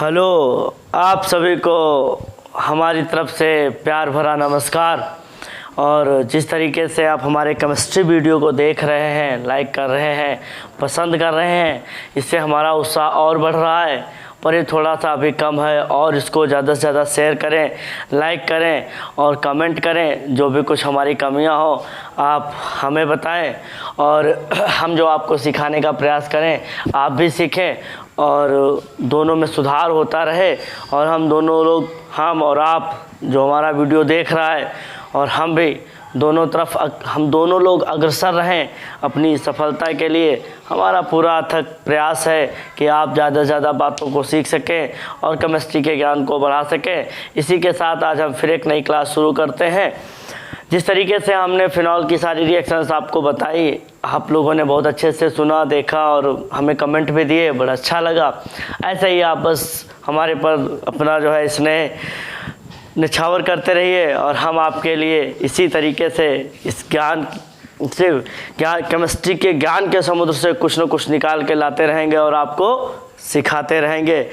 Hello, आप सभी को हमारी तरफ से प्यार भरा नमस्कार। और जिस तरीके से आप हमारे केमिस्ट्री वीडियो को देख रहे हैं, लाइक कर रहे हैं, पसंद कर रहे हैं, इससे हमारा उत्साह और बढ़ रहा है। पर ये थोड़ा सा अभी कम है और इसको ज़्यादा से ज़्यादा शेयर करें, लाइक करें और कमेंट करें। जो भी कुछ हमारी कमियां हो आप हमें बताएं और हम जो आपको सिखाने का प्रयास करें आप भी सीखें और दोनों में सुधार होता रहे। और हम दोनों लोग, हम और आप जो हमारा वीडियो देख रहा है और हम भी दोनों तरफ, हम दोनों लोग अग्रसर रहें अपनी सफलता के लिए। हमारा पूरा अथक प्रयास है कि आप ज़्यादा से ज़्यादा बातों को सीख सकें और केमिस्ट्री के ज्ञान को बढ़ा सकें। इसी के साथ आज हम फिर एक नई क्लास शुरू करते हैं। जिस तरीके से हमने फिनॉल की सारी रिएक्शंस आपको बताई, आप लोगों ने बहुत अच्छे से सुना, देखा और हमें कमेंट भी दिए, बड़ा अच्छा लगा। ऐसे ही आप बस हमारे पर अपना जो है स्नेह निछावर करते रहिए और हम आपके लिए इसी तरीके से इस ज्ञान से, केमिस्ट्री के ज्ञान के समुद्र से कुछ न कुछ निकाल के लाते रहेंगे और आपको सिखाते रहेंगे।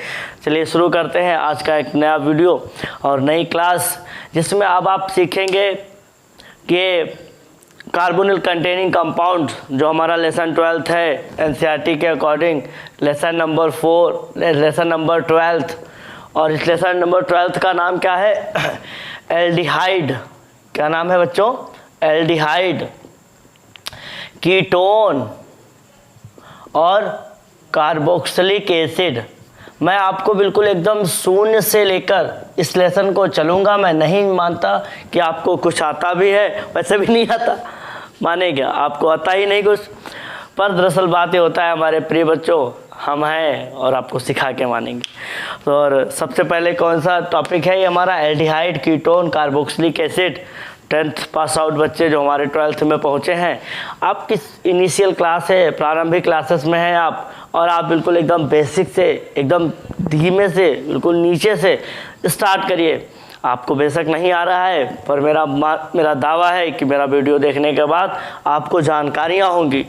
चलिए शुरू करते हैं आज का एक नया वीडियो और नई क्लास, जिसमें अब आप सीखेंगे कि कार्बोनिल कंटेनिंग कंपाउंड, जो हमारा लेसन 12 है एनसीईआरटी के according, lesson number 4, lesson number 12। और इस लेसन नंबर 12 का नाम क्या है? एल्डिहाइड। क्या नाम है बच्चों? एल्डिहाइड, कीटोन और कार्बोक्सिलिक एसिड। मैं आपको बिल्कुल एकदम शून्य से लेकर इस लेसन को चलूँगा। मैं नहीं मानता कि आपको कुछ आता भी है, वैसे भी नहीं आता, मानेगा आपको आता ही नहीं कुछ। पर दरअसल बात ये होता है हमारे प्रिय बच्चों, हम हैं और आपको सिखा के मानेंगे। तो और सबसे पहले कौन सा टॉपिक है? ये हमारा aldehyde, ketone, carboxylic acid. 10th pass out बच्चे जो हमारे 12th में पहुँचे हैं, आप किस इनिशियल क्लास है, प्रारंभिक क्लासेस में हैं आप, और आप बिल्कुल एकदम बेसिक से, एकदम धीमे से, बिल्कुल नीचे से स्टार्ट करिए। आपको बेशक नहीं आ रहा है, पर मेरा दावा है कि मेरा वीडियो देखने के बाद आपको जानकारियाँ होंगी।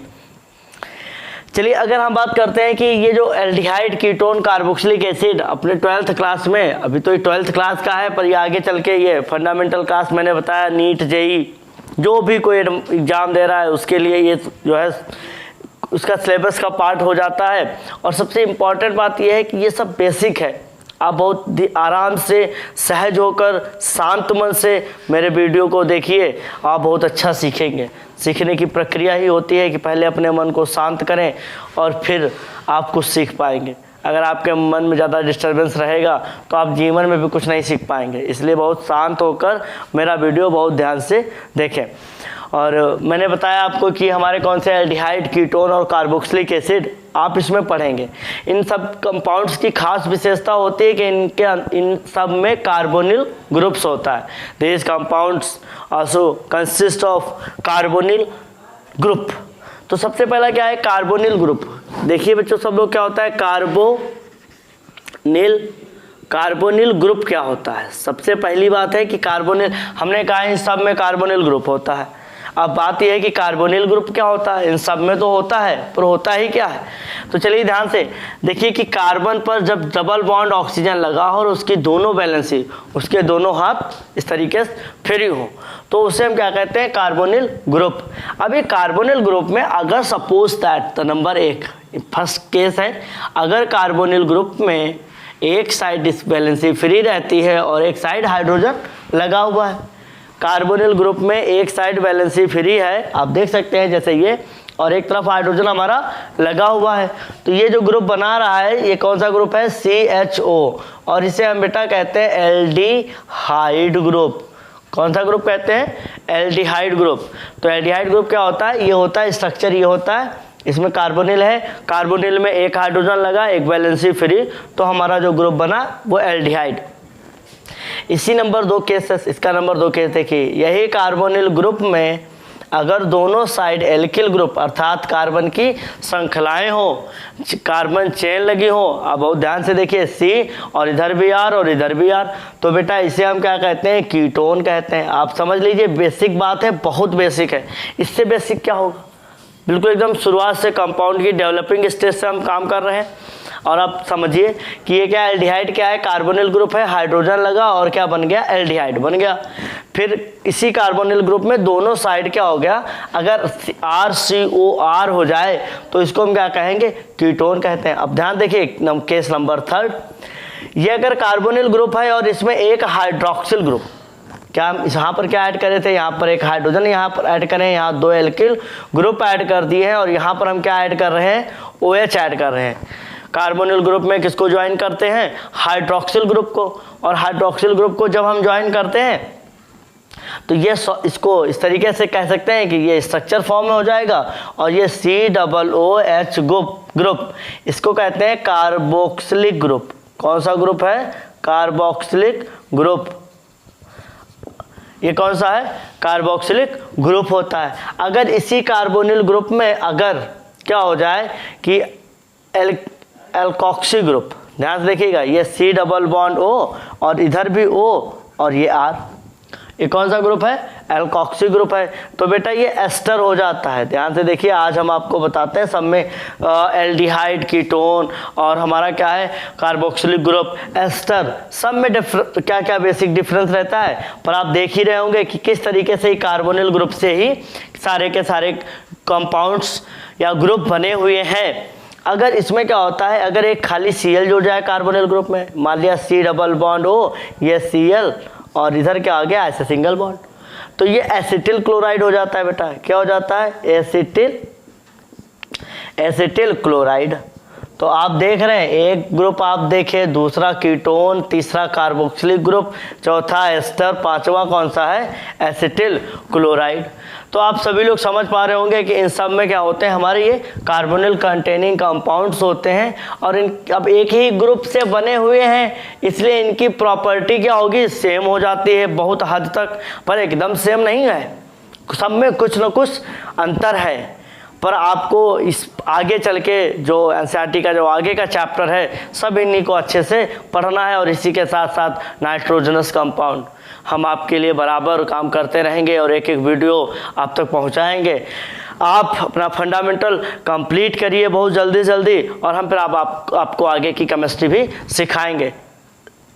चलिए, अगर हम बात करते हैं कि ये जो एल्डिहाइड, कीटोन, कार्बोक्सिलिक एसिड अपने 12th क्लास में, अभी तो ये 12th क्लास का है, पर ये आगे चल के ये फंडामेंटल क्लास, मैंने बताया नीट, जेई, जो भी कोई एग्ज़ाम दे रहा है उसके लिए ये जो है उसका सिलेबस का पार्ट हो जाता है। और सबसे इम्पॉर्टेंट बात यह है कि ये सब बेसिक है। आप बहुत आराम से, सहज होकर, शांत मन से मेरे वीडियो को देखिए, आप बहुत अच्छा सीखेंगे। सीखने की प्रक्रिया ही होती है कि पहले अपने मन को शांत करें और फिर आप कुछ सीख पाएंगे। अगर आपके मन में ज़्यादा डिस्टर्बेंस रहेगा तो आप जीवन में भी कुछ नहीं सीख पाएंगे। इसलिए बहुत शांत होकर मेरा वीडियो बहुत ध्यान से देखें। और मैंने बताया आपको कि हमारे कौन से एल्डिहाइड, कीटोन और कार्बोक्सिलिक एसिड आप इसमें पढ़ेंगे। इन सब कंपाउंड्स की खास विशेषता होती है कि इन सब में कार्बोनिल ग्रुप्स होता है। This compounds also consist of carbonyl group. तो सबसे पहला क्या है? Carbonyl group. देखिए बच्चों, सब लोग, क्या होता है कार्बोनिल ग्रुप क्या होता है? सबसे पहली बात है कि कार्बोनिल, हमने कहा इन सब में कार्बोनिल ग्रुप होता है। अब बात यह है कि कार्बोनिल ग्रुप क्या होता है? इन सब में तो होता है, पर होता ही क्या है? तो चलिए ध्यान से देखिए कि कार्बन पर जब डबल बॉन्ड ऑक्सीजन लगा हो और उसकी दोनों बैलेंसी, उसके दोनों हाथ इस तरीके से फ्री हो, तो उसे हम क्या कहते हैं? Carbonyl group. अब ये कार्बोनिल ग्रुप में अगर सपोज दैट, तो नंबर 1 फर्स्ट केस है, अगर कार्बोनिल ग्रुप में एक साइड डिसबैलेंसी फ्री रहती है और एक साइड हाइड्रोजन लगा हुआ है। कार्बोनिल ग्रुप में एक साइड बैलेंसी फ्री है, आप देख सकते हैं जैसे ये, और एक तरफ हाइड्रोजन हमारा लगा हुआ है। तो ये जो ग्रुप बना रहा है, ये कौन सा ग्रुप है? CHO। और इसे हम बेटा कहते हैं एल्डिहाइड ग्रुप। कौन सा ग्रुप कहते हैं? Aldehyde group. तो एल्डिहाइड ग्रुप क्या होता है? ये होता है स्ट्रक्चर, ये होता है, इसमें कार्बोनिल है, कार्बोनिल में एक हाइड्रोजन लगा, एक बैलेंसी फ्री, तो हमारा जो ग्रुप बना वो एल्डिहाइड। इसी नंबर 2 केसेस, इसका नंबर 2 केस देखिए, यही कार्बोनिल ग्रुप में अगर दोनों साइड एल्किल ग्रुप अर्थात कार्बन की श्रृंखलाएं हो, कार्बन चेन लगी हो, अब बहुत ध्यान से देखिए, C और इधर भी R और इधर भी R, तो बेटा इसे हम क्या कहते हैं? कीटोन कहते हैं। आप समझ लीजिए, बेसिक बात है, बहुत बेसिक है। इससे बेसिक क्या होगा? बिल्कुल एकदम शुरुआत से कंपाउंड की डेवलपिंग स्टेज से हम काम कर रहे हैं। और आप समझिए कि ये क्या एल्डिहाइड क्या है, कार्बोनिल ग्रुप है, हाइड्रोजन लगा और क्या बन गया, एल्डिहाइड बन गया। फिर इसी कार्बोनिल ग्रुप में दोनों साइड क्या हो गया, अगर RCOR हो जाए तो इसको हम क्या कहेंगे, कीटोन कहते हैं। अब ध्यान देखिए केस नंबर 3, ये अगर कार्बोनिल ग्रुप है और इसमें एक हाइड्रोक्सिल ग्रुप, क्या हम यहाँ पर क्या ऐड करे थे, यहाँ पर एक हाइड्रोजन यहाँ पर ऐड करें, यहाँ 2 एल्किल ग्रुप ऐड कर दिए हैं और यहाँ पर हम क्या ऐड कर रहे हैं, OH ऐड कर रहे हैं। कार्बोनिल ग्रुप में किसको ज्वाइन करते हैं, हाइड्रोक्सिल ग्रुप को, और हाइड्रोक्सिल ग्रुप को जब हम ज्वाइन करते हैं तो ये इसको इस तरीके से कह सकते हैं कि ये स्ट्रक्चर फॉर्म में हो जाएगा और ये COOH ग्रुप, इसको कहते हैं कार्बोक्सिलिक ग्रुप। कौन सा ग्रुप है, कार्बोक्सिलिक ग्रुप। ये कौन सा है, कार्बोक्सिलिक ग्रुप होता है। अगर इसी कार्बोनिल ग्रुप में अगर क्या हो जाए कि एल्कोक्सी ग्रुप, ध्यान से देखिएगा, ये C+O और इधर भी O और ये R, ये कौन सा ग्रुप है, एल्कोक्सी ग्रुप है, तो बेटा ये एस्टर हो जाता है। ध्यान से देखिए, आज हम आपको बताते हैं सब में एल्डिहाइड, कीटोन और हमारा क्या है, कार्बोक्सिलिक ग्रुप, एस्टर, सब में क्या क्या बेसिक डिफरेंस रहता है। पर आप देख ही रहे होंगे कि किस तरीके से ही कार्बोनिल ग्रुप से ही सारे के सारे कंपाउंड्स या ग्रुप बने हुए हैं। अगर इसमें क्या होता है, अगर एक खाली Cl जुड़ जाए कार्बोनिल ग्रुप में, मान लिया C+O, ये Cl और इधर क्या आ गया, ऐसे सिंगल बॉन्ड, तो ये एसिटिल क्लोराइड हो जाता है बेटा। क्या हो जाता है, एसिटिल क्लोराइड। तो आप देख रहे हैं, एक ग्रुप आप देखें, दूसरा कीटोन, तीसरा कार्बोक्सिलिक ग्रुप, चौथा एस्टर, पांचवा कौन सा है, एसिटिल क्लोराइड। तो आप सभी लोग समझ पा रहे होंगे कि इन सब में क्या होते हैं, हमारे ये कार्बोनिल कंटेनिंग कंपाउंड्स होते हैं और इन अब एक ही ग्रुप से बने हुए हैं, इसलिए इनकी प्रॉपर्टी क्या होगी, सेम हो जाती है बहुत हद तक, पर एकदम सेम नहीं है, सब में कुछ न कुछ अंतर है। पर आपको इस आगे चल के जो एनसीईआरटी का जो आगे का चैप्टर है, सब इन्हीं को अच्छे से पढ़ना है और इसी के साथ साथ नाइट्रोजनस कंपाउंड हम आपके लिए बराबर काम करते रहेंगे और एक एक वीडियो आप तक पहुंचाएंगे। आप अपना फंडामेंटल कंप्लीट करिए बहुत जल्दी जल्दी और हम फिर आपको आगे की केमिस्ट्री भी सिखाएंगे।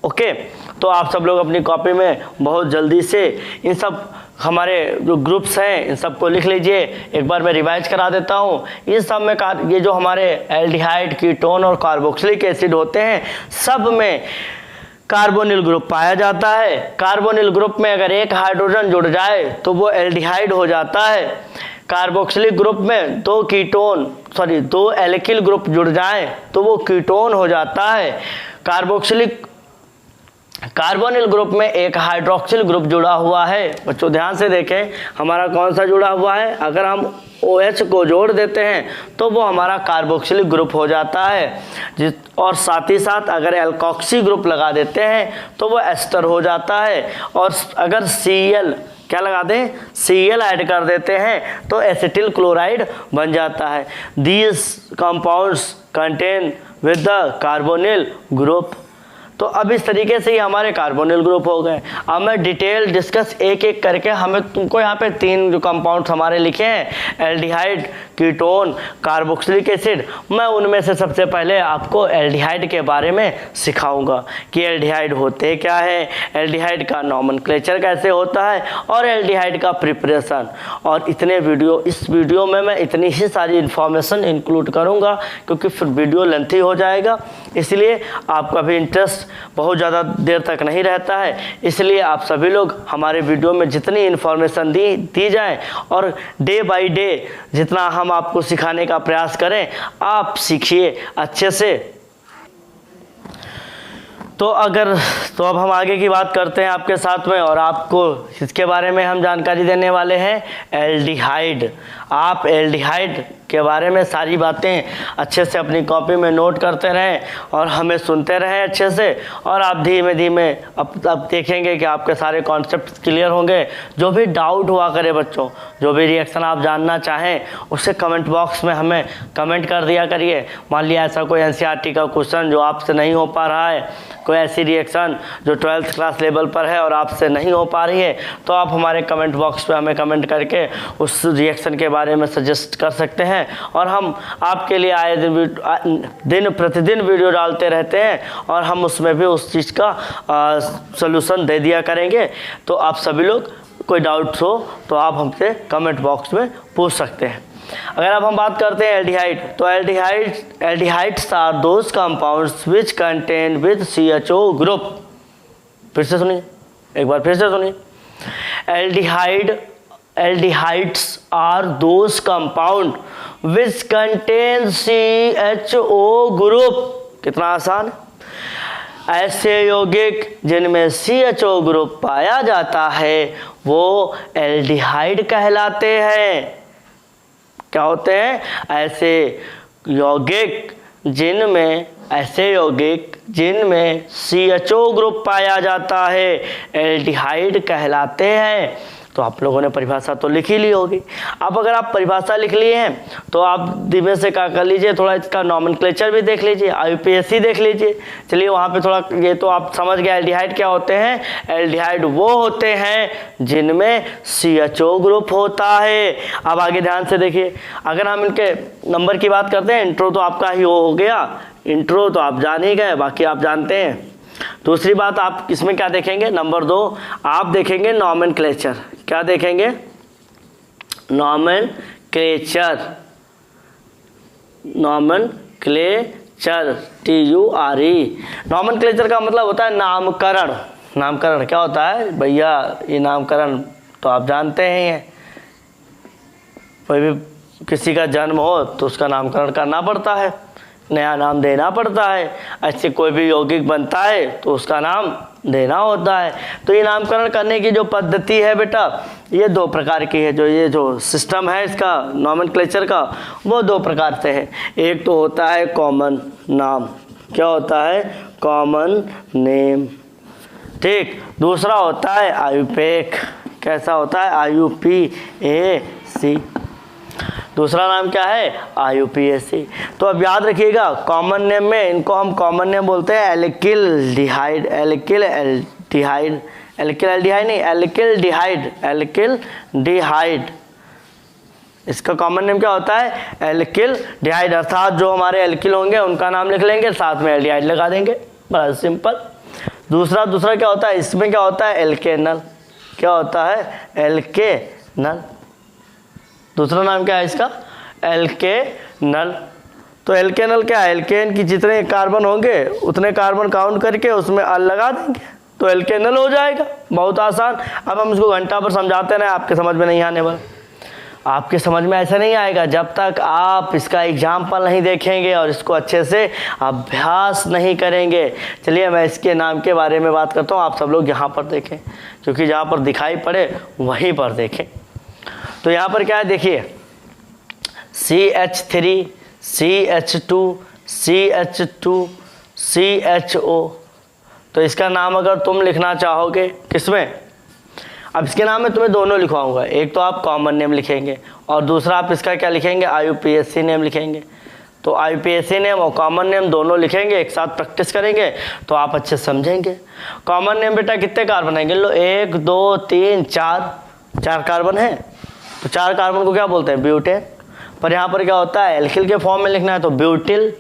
ओके, तो आप सब लोग अपनी कॉपी में बहुत जल्दी से इन सब हमारे जो ग्रुप्स हैं इन सबको लिख लीजिए। एक बार मैं रिवाइज करा देता हूँ। इन सब में ये जो हमारे एल्डिहाइड, कीटोन और कार्बोक्सिलिक एसिड होते हैं, सब में कार्बोनिल ग्रुप पाया जाता है। कार्बोनिल ग्रुप में अगर एक हाइड्रोजन जुड़ जाए तो वो एल्डिहाइड हो जाता है। कार्बोक्सिलिक ग्रुप में दो एल्किल ग्रुप जुड़ जाएं तो वो कीटोन हो जाता है। कार्बोनिल ग्रुप में एक हाइड्रोक्सिल ग्रुप जुड़ा हुआ है। बच्चों ध्यान से देखें, हमारा कौन सा जुड़ा हुआ है, अगर हम OH को जोड़ देते हैं तो वो हमारा कार्बोक्सिलिक ग्रुप हो जाता है। और साथ ही साथ अगर एल्कोक्सी ग्रुप लगा देते हैं तो वो एस्टर हो जाता है। और अगर Cl क्या लगा दें, Cl ऐड कर देते हैं तो एसिटिल क्लोराइड बन जाता है। These compounds contain with the carbonyl group. तो अब इस तरीके से ही हमारे कार्बोनिल ग्रुप हो गए। अब मैं डिटेल डिस्कस एक एक करके हमें तुमको यहाँ पे 3 जो कंपाउंड्स हमारे लिखे हैं, एल्डिहाइड, कीटोन, कार्बोक्सिलिक एसिड, मैं उनमें से सबसे पहले आपको एल्डिहाइड के बारे में सिखाऊंगा कि एल्डिहाइड होते क्या है, एल्डिहाइड का नॉमेनक्लेचर कैसे होता है और एल्डिहाइड का प्रिपरेशन। और इस वीडियो में मैं इतनी ही सारी इन्फॉर्मेशन इंक्लूड करूँगा क्योंकि फिर वीडियो लेंथी हो जाएगा, इसलिए आपका भी इंटरेस्ट बहुत ज़्यादा देर तक नहीं रहता है। इसलिए आप सभी लोग हमारे वीडियो में जितनी इन्फॉर्मेशन दी जाए और डे बाय डे जितना हम आपको सिखाने का प्रयास करें, आप सीखिए अच्छे से। तो अब हम आगे की बात करते हैं आपके साथ में और आपको इसके बारे में हम जानकारी देने वाले हैं एल्डिहाइड। आप एल्डिहाइड के बारे में सारी बातें अच्छे से अपनी कॉपी में नोट करते रहें और हमें सुनते रहें अच्छे से, और आप धीमे धीमे अब देखेंगे कि आपके सारे कॉन्सेप्ट क्लियर होंगे। जो भी डाउट हुआ करे बच्चों, जो भी रिएक्शन आप जानना चाहें उसे कमेंट बॉक्स में हमें कमेंट कर दिया करिए। मान लिया ऐसा कोई एनसीईआरटी का क्वेश्चन जो आपसे नहीं हो पा रहा है, कोई ऐसी रिएक्शन जो 12th क्लास लेवल पर है और आपसे नहीं हो पा रही है, तो आप हमारे कमेंट बॉक्स पे हमें कमेंट करके उस रिएक्शन के बारे बारे में सजेस्ट कर सकते हैं। और हम आपके लिए आए दिन प्रतिदिन वीडियो डालते रहते हैं और हम उसमें भी उस चीज़ का सलूशन दे दिया करेंगे। तो आप सभी लोग कोई डाउट्स हो तो आप हमसे कमेंट बॉक्स में पूछ सकते हैं। अगर अब हम बात करते हैं एल्डिहाइड, तो aldehydes are those compounds which contain with CHO group. फिर से सुनिए, एक बार फिर से सुनिए। Aldehydes are those compound which contain CHO group. कितना आसान है। ऐसे यौगिक जिनमें CHO ग्रुप पाया जाता है वो एल्डिहाइड कहलाते हैं। क्या होते हैं? ऐसे यौगिक जिनमें CHO ग्रुप पाया जाता है एल्डिहाइड कहलाते हैं। तो आप लोगों ने परिभाषा तो लिख ही ली होगी। अब अगर आप परिभाषा लिख लिए हैं तो आप धीमे से क्या कर लीजिए, थोड़ा इसका नॉमेनक्लेचर भी देख लीजिए, IUPAC देख लीजिए। चलिए वहाँ पे थोड़ा, ये तो आप समझ गए एल्डिहाइड क्या होते हैं। एल्डिहाइड वो होते हैं जिनमें CHO ग्रुप होता है। अब आगे ध्यान से देखिए, अगर हम इनके नंबर की बात करते हैं, इंट्रो तो आपका ही हो गया, इंट्रो तो आप जान ही गए, बाकी आप जानते हैं। दूसरी बात आप इसमें क्या देखेंगे, नंबर 2 आप देखेंगे नॉमेनक्लेचर। क्या देखेंगे? Nomenclature, TURE। नॉमेनक्लेचर का मतलब होता है नामकरण। नामकरण क्या होता है भैया? ये नामकरण तो आप जानते हैं, कोई भी किसी का जन्म हो तो उसका नामकरण करना पड़ता है, नया नाम देना पड़ता है। ऐसे कोई भी यौगिक बनता है तो उसका नाम देना होता है। तो ये नामकरण करने की जो पद्धति है बेटा, ये 2 प्रकार की है। ये जो सिस्टम है इसका नॉमेनक्लेचर का, वो 2 प्रकार से है। एक तो होता है कॉमन नाम। क्या होता है? Common name. ठीक। दूसरा होता है IUPAC। कैसा होता है? IUPAC। दूसरा नाम क्या है? IUPAC। तो अब याद रखिएगा, कॉमन नेम में इनको हम कॉमन नेम बोलते हैं एल्किल डिहाइड। एल्किल डिहाइड। इसका कॉमन नेम क्या होता है? एल्किल डिहाइड। अर्थात जो हमारे एल्किल होंगे उनका नाम लिख लेंगे, साथ में एल्डिहाइड लगा देंगे, बड़ा सिंपल। दूसरा क्या होता है? इसमें क्या होता है? एल्केनल। क्या होता है? एल्केनल। दूसरा नाम क्या है इसका? एल्केनल। तो एल्केनल क्या है? एल्केन की जितने कार्बन होंगे उतने कार्बन काउंट करके उसमें अल लगा देंगे तो एल्केनल हो जाएगा। बहुत आसान। अब हम इसको घंटा पर समझाते रहे, आपके समझ में नहीं आने वाला। आपके समझ में ऐसा नहीं आएगा जब तक आप इसका एग्जाम्पल नहीं देखेंगे और इसको अच्छे से अभ्यास नहीं करेंगे। चलिए मैं इसके नाम के बारे में बात करता हूँ, आप सब लोग यहाँ पर देखें, क्योंकि जहाँ पर दिखाई पड़े वहीं पर देखें। तो यहाँ पर क्या है देखिए, CH3 CH2 CH2 CHO। तो इसका नाम अगर तुम लिखना चाहोगे किसमें, अब इसके नाम में तुम्हें दोनों लिखवाऊंगा। एक तो आप कॉमन नेम लिखेंगे और दूसरा आप इसका क्या लिखेंगे? IUPAC नेम लिखेंगे। तो IUPAC नेम और कॉमन नेम दोनों लिखेंगे, एक साथ प्रैक्टिस करेंगे तो आप अच्छे समझेंगे। कॉमन नेम बेटा कितने कार्बन है? गिन लो, 1 2 3 4 कार्बन है। तो 4 कार्बन को क्या बोलते हैं? ब्यूटेन। पर यहाँ पर क्या होता है? एल्किल के फॉर्म में लिखना है तो ब्यूटिल,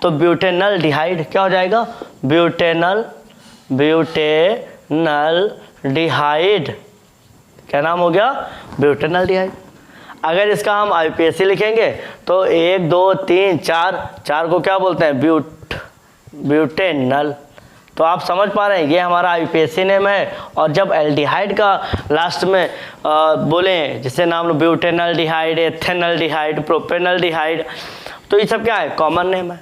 तो ब्यूटेनल डिहाइड। क्या हो जाएगा? ब्यूटेनल डिहाइड। क्या नाम हो गया? ब्यूटेनल डिहाइड। अगर इसका हम IUPAC लिखेंगे तो 1 2 3 4 को क्या बोलते हैं? ब्यूटेनल। तो आप समझ पा रहे हैं ये हमारा IUPAC नेम है। और जब एल्डिहाइड का लास्ट में बोले, जैसे नाम लो ब्यूटेनल डिहाइड, एथेनल डिहाइड, प्रोपेनल डिहाइड, तो ये सब क्या है? कॉमन नेम है।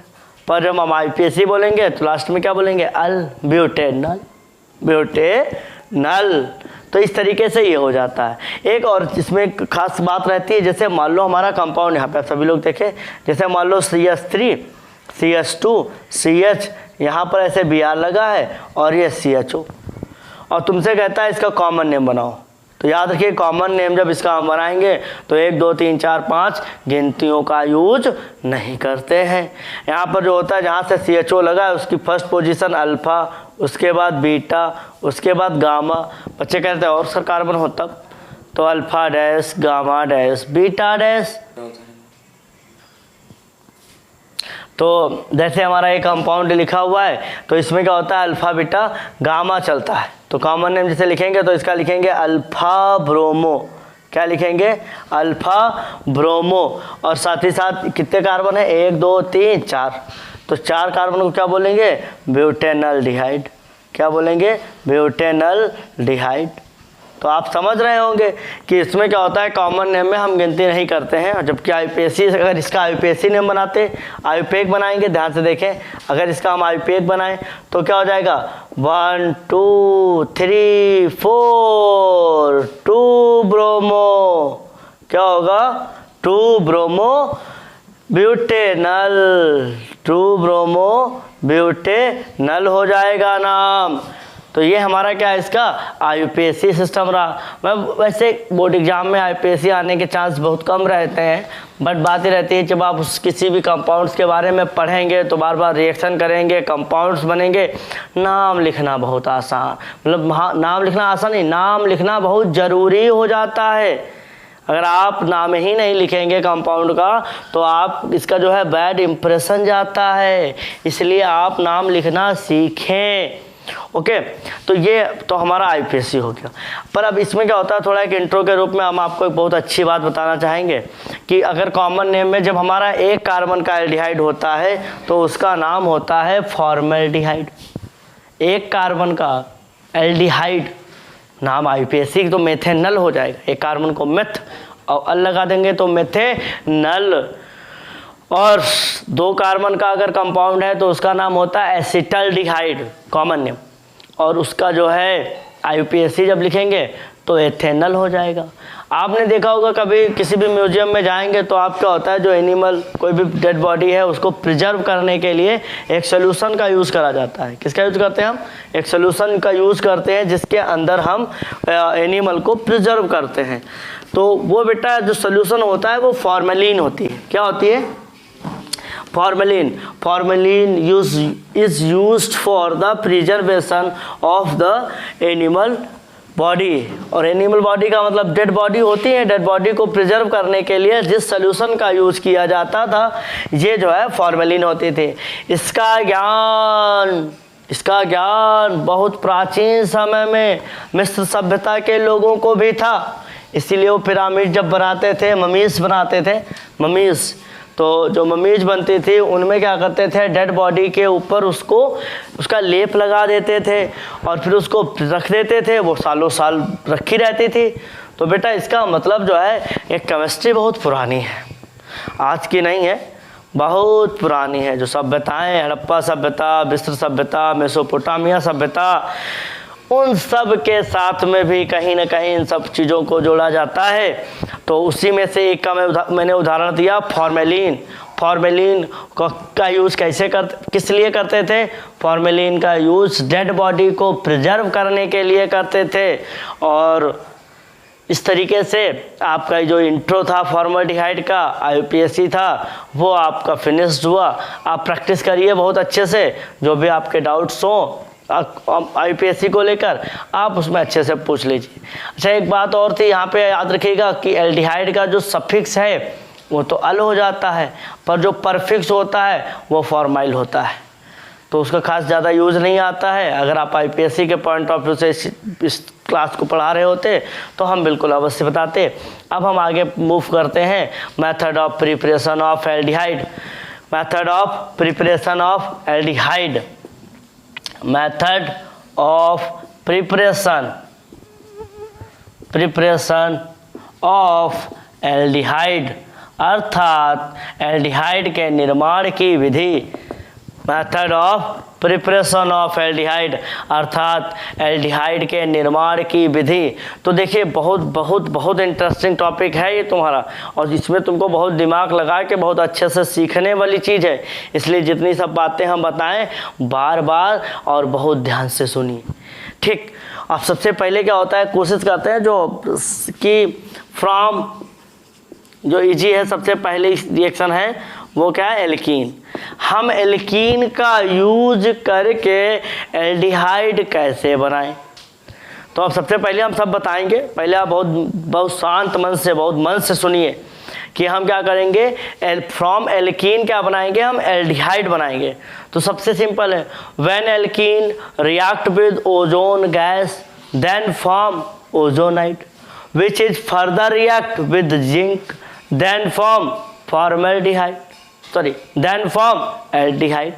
पर जब हम IUPAC बोलेंगे तो लास्ट में क्या बोलेंगे? अल ब्यूटेनल। तो इस तरीके से ये हो जाता है। एक और इसमें खास बात रहती है, जैसे मान लो हमारा कंपाउंड यहाँ पे आप सभी लोग देखें, जैसे मान लो CH3 CH2 CH, यहाँ पर ऐसे Br लगा है और ये CHO, और तुमसे कहता है इसका कॉमन नेम बनाओ। तो याद रखिए कॉमन नेम जब इसका हम बनाएंगे तो 1 2 3 4 5 गिनतियों का यूज नहीं करते हैं। यहाँ पर जो होता है जहाँ से CHO लगा है उसकी फर्स्ट पोजीशन अल्फा, उसके बाद बीटा, उसके बाद गामा। बच्चे कहते हैं और सर कार्बन हो तब, तो alpha dash, gamma dash, beta dash. तो जैसे हमारा एक कंपाउंड लिखा हुआ है तो इसमें क्या होता है, अल्फा बीटा गामा चलता है। तो कॉमन नेम जैसे लिखेंगे तो इसका लिखेंगे अल्फा ब्रोमो। क्या लिखेंगे, अल्फा ब्रोमो। और साथ ही साथ कितने कार्बन है, 1 2 3 4, तो 4 कार्बन को क्या बोलेंगे, ब्यूटेनल डिहाइड। क्या बोलेंगे, ब्यूटेनल डिहाइड। तो आप समझ रहे होंगे कि इसमें क्या होता है, कॉमन नेम में हम गिनती नहीं करते हैं, जबकि आईयूपीएसी अगर इसका आईयूपीएसी नेम बनाते, आईयूपीएक बनाएंगे, ध्यान से देखें, अगर इसका हम आईयूपीएक बनाएं तो क्या हो जाएगा, 1 2 3 4 2 ब्रोमो। क्या होगा, 2 ब्रोमो ब्यूटेनल, 2 ब्रोमो ब्यूटेनल हो जाएगा नाम। तो ये हमारा क्या है, इसका आईयूपीएसी सिस्टम रहा। मैं वैसे बोर्ड एग्जाम में आईयूपीएसी आने के चांस बहुत कम रहते हैं, बट बात ही रहती है जब आप किसी भी कंपाउंड्स के बारे में पढ़ेंगे तो बार बार रिएक्शन करेंगे, कंपाउंड्स बनेंगे। नाम लिखना बहुत आसान, मतलब नाम लिखना आसान नहीं, नाम लिखना बहुत ज़रूरी हो जाता है। अगर आप नाम ही नहीं लिखेंगे कंपाउंड का तो आप इसका जो है बैड इंप्रेशन जाता है, इसलिए आप नाम लिखना सीखें। ओके, तो ये तो हमारा आईयूपीएसी हो गया। पर अब इसमें क्या होता है, थोड़ा एक इंट्रो के रूप में हम आपको एक बहुत अच्छी बात बताना चाहेंगे कि अगर कॉमन नेम में जब हमारा एक कार्बन का एल्डिहाइड होता है तो उसका नाम होता है फॉर्मेल्डिहाइड। एक कार्बन का एल्डिहाइड नाम आईयूपीएसी तो मेथेनल हो जाएगा, एक कार्बन को मेथ और अल लगा देंगे तो मेथेनल। और 2 कार्बन का अगर कंपाउंड है तो उसका नाम होता है एसिटल्डिहाइड, कॉमन नेम, और उसका जो है आईयूपीएसी जब लिखेंगे तो एथेनल हो जाएगा। आपने देखा होगा कभी किसी भी म्यूजियम में जाएंगे तो आप क्या होता है, जो एनिमल कोई भी डेड बॉडी है उसको प्रिजर्व करने के लिए एक सोल्यूशन का यूज़ करा जाता है। किसका यूज़ करते हैं हम, एक सोल्यूशन का यूज़ करते हैं जिसके अंदर हम एनिमल को प्रिजर्व करते हैं। तो वो बेटा जो सोल्यूशन होता है वो फॉर्मेलिन होती है। क्या होती है, formalin is used for the preservation of the animal body। और एनिमल बॉडी का मतलब डेड बॉडी होती है, डेड बॉडी को प्रिजर्व करने के लिए जिस सोल्यूशन का यूज़ किया जाता था ये जो है फॉर्मेलिन होती थी। इसका ज्ञान बहुत प्राचीन समय में मिस्र सभ्यता के लोगों को भी था, इसीलिए वो पिरामिड जब बनाते थे, ममीज बनाते थे, ममीज, तो जो ममीज बनती थी उनमें क्या करते थे, डेड बॉडी के ऊपर उसका लेप लगा देते थे और फिर उसको रख देते थे, वो सालों साल रखी रहती थी। तो बेटा इसका मतलब जो है ये केमिस्ट्री बहुत पुरानी है, आज की नहीं है, बहुत पुरानी है। जो सभ्यताएं, हड़प्पा सभ्यता, मिस्र सभ्यता, मेसोपोटामिया सभ्यता, उन सब के साथ में भी कहीं ना कहीं इन सब चीज़ों को जोड़ा जाता है। तो उसी में से एक का मैंने उदाहरण दिया, फॉर्मेलिन का यूज़ किस लिए करते थे, फॉर्मेलिन का यूज़ डेड बॉडी को प्रिजर्व करने के लिए करते थे। और इस तरीके से आपका जो इंट्रो था फॉर्मेल्डिहाइड का, आईयूपीएसी था, वो आपका फिनिश्ड हुआ। आप प्रैक्टिस करिए बहुत अच्छे से, जो भी आपके डाउट्स हों आईयूपीएसी को लेकर आप उसमें अच्छे से पूछ लीजिए। अच्छा, एक बात और थी, यहाँ पे याद रखिएगा कि एल्डिहाइड का जो सफिक्स है वो तो अल हो जाता है, पर जो परफिक्स होता है वो फॉर्माइल होता है, तो उसका खास ज़्यादा यूज़ नहीं आता है। अगर आप आईयूपीएसी के पॉइंट ऑफ व्यू से इस क्लास को पढ़ा रहे होते तो हम बिल्कुल अवश्य बताते। अब हम आगे मूव करते हैं, method of preparation of aldehyde. Method of preparation of aldehyde, method of preparation of aldehyde, अर्थात एल्डिहाइड के निर्माण की विधि। Method of preparation of aldehyde अर्थात एल्डिहाइड के निर्माण की विधि। तो देखिए बहुत इंटरेस्टिंग टॉपिक है ये तुम्हारा, और इसमें तुमको बहुत दिमाग लगा के बहुत अच्छे से सीखने वाली चीज़ है, इसलिए जितनी सब बातें हम बताएं बार बार और बहुत ध्यान से सुनिए, ठीक। अब सबसे पहले क्या होता है, कोशिश करते हैं जो कि फ्रॉम जो इजी है, सबसे पहले रिएक्शन है वो क्या है, एल्कीन। हम एल्कीन का यूज करके एल्डिहाइड कैसे बनाएं। तो अब सबसे पहले हम सब बताएंगे। पहले आप बहुत शांत मन से, बहुत मन से सुनिए कि हम क्या करेंगे। फ्रॉम एल्कीन क्या बनाएंगे, हम एल्डिहाइड बनाएंगे। तो सबसे सिंपल है, when alkene react with ozone gas then form ozonide which is further react with zinc then form formaldehyde, sorry then form aldehyde,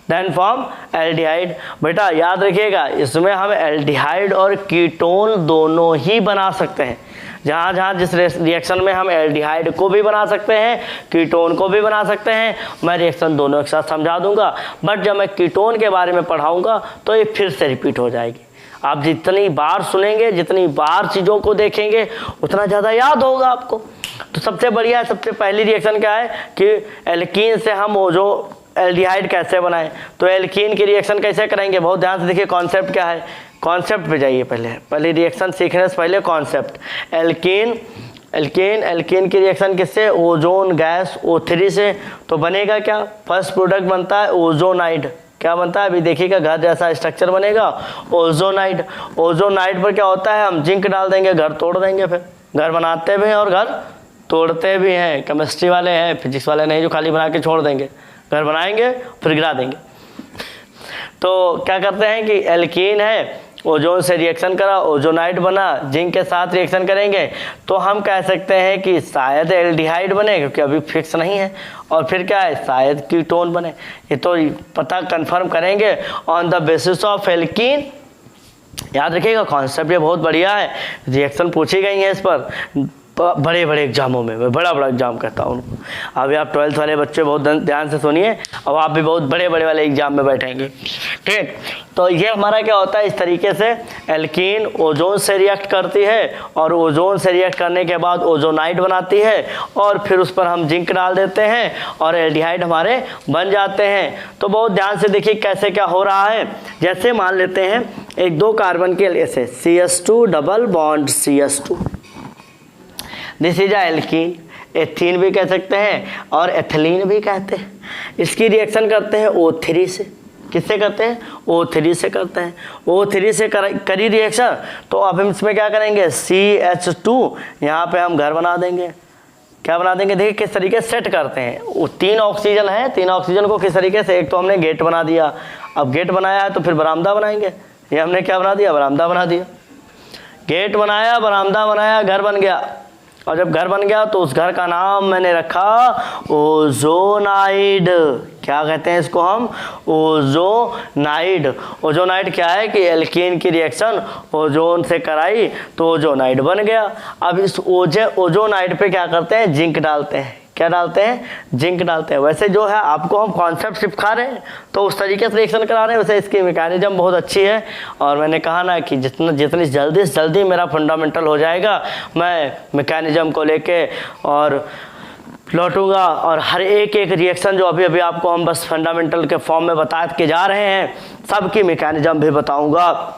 then form aldehyde. बेटा याद रखिएगा, इसमें हम एल्डिहाइड और कीटोन दोनों ही बना सकते हैं। जहाँ जहाँ जिस रिएक्शन में हम एल्डिहाइड को भी बना सकते हैं, कीटोन को भी बना सकते हैं, मैं रिएक्शन दोनों एक साथ समझा दूंगा। बट जब मैं कीटोन के बारे में पढ़ाऊंगा तो ये फिर से रिपीट हो जाएगी। आप जितनी बार सुनेंगे, जितनी बार चीज़ों को देखेंगे, उतना ज़्यादा याद होगा आपको। तो सबसे बढ़िया, सबसे पहली रिएक्शन क्या है कि एल्कीन से हम ओजो एल्डिहाइड कैसे बनाएं। तो एल्कीन की रिएक्शन कैसे करेंगे, बहुत ध्यान से देखिए। कॉन्सेप्ट क्या है, कॉन्सेप्ट पे जाइए। पहले रिएक्शन सीखने से पहले कॉन्सेप्ट। एल्कीन की रिएक्शन किससे, ओजोन गैस O3 से। तो बनेगा क्या, फर्स्ट प्रोडक्ट बनता है ओजोनाइड। क्या बनता है, अभी देखिएगा, घर जैसा स्ट्रक्चर बनेगा, ओजोनाइड। ओजोनाइड पर क्या होता है, हम जिंक डाल देंगे, घर तोड़ देंगे। फिर घर बनाते भी हैं और घर तोड़ते भी हैं। केमिस्ट्री वाले हैं, फिजिक्स वाले नहीं जो खाली बना के छोड़ देंगे। घर बनाएंगे फिर गिरा देंगे। तो क्या करते हैं कि एल्कीन है, ओजोन से रिएक्शन करा, ओजोनाइड बना, जिंक के साथ रिएक्शन करेंगे तो हम कह सकते हैं कि शायद एल्डिहाइड बने, क्योंकि अभी फिक्स नहीं है। और फिर क्या है, शायद कीटोन बने। ये तो पता कंफर्म करेंगे on the basis of alkene. याद रखिएगा, कॉन्सेप्ट ये बहुत बढ़िया है। रिएक्शन पूछी गई है इस पर बड़े बड़े एग्जामों में। मैं बड़ा बड़ा एग्जाम कहता हूँ उनको। अभी आप 12th वाले बच्चे बहुत ध्यान से सुनिए, अब आप भी बहुत बड़े बड़े वाले एग्जाम में बैठेंगे। ठीक, तो ये हमारा क्या होता है, इस तरीके से एल्कीन ओजोन से रिएक्ट करती है और ओजोन से रिएक्ट करने के बाद ओजोनाइड बनाती है और फिर उस पर हम जिंक डाल देते हैं और एल्डिहाइड हमारे बन जाते हैं। तो बहुत ध्यान से देखिए कैसे क्या हो रहा है। जैसे मान लेते हैं एक 2 कार्बन के लिए से CH2 double bond CH2, this is alkene. Ethene भी कह सकते हैं और एथिलीन भी कहते हैं। इसकी रिएक्शन करते हैं O3 से। किससे करते हैं, O3 से करते हैं। O3 से करी रिएक्शन तो अब हम इसमें क्या करेंगे, CH2 यहाँ पे हम घर बना देंगे। क्या बना देंगे, देखिए किस तरीके से सेट करते हैं। वो 3 ऑक्सीजन है, 3 ऑक्सीजन को किस तरीके से, एक तो हमने गेट बना दिया। अब गेट बनाया है तो फिर बरामदा बनाएंगे। ये हमने क्या बना दिया, बरामदा बना दिया। गेट बनाया, बरामदा बनाया, घर बन गया। और जब घर बन गया तो उस घर का नाम मैंने रखा ओजोनाइड। क्या कहते हैं इसको हम, ओजोनाइड। ओजोनाइड क्या है कि एल्कीन की रिएक्शन ओजोन से कराई तो ओजोनाइड बन गया। अब इस ओजोनाइड पे क्या करते हैं, जिंक डालते हैं। क्या डालते हैं, जिंक डालते हैं। वैसे जो है आपको हम कॉन्सेप्ट सिखा रहे हैं तो उस तरीके से रिएक्शन करा रहे हैं। वैसे इसकी मैकेनिज्म बहुत अच्छी है और मैंने कहा ना कि जितनी जल्दी से जल्दी मेरा फंडामेंटल हो जाएगा, मैं मैकेनिज्म को लेके और लौटूंगा और हर एक रिएक्शन जो अभी अभी आपको हम बस फंडामेंटल के फॉर्म में बता के जा रहे हैं, सबकी मैकेनिज्म भी बताऊँगा।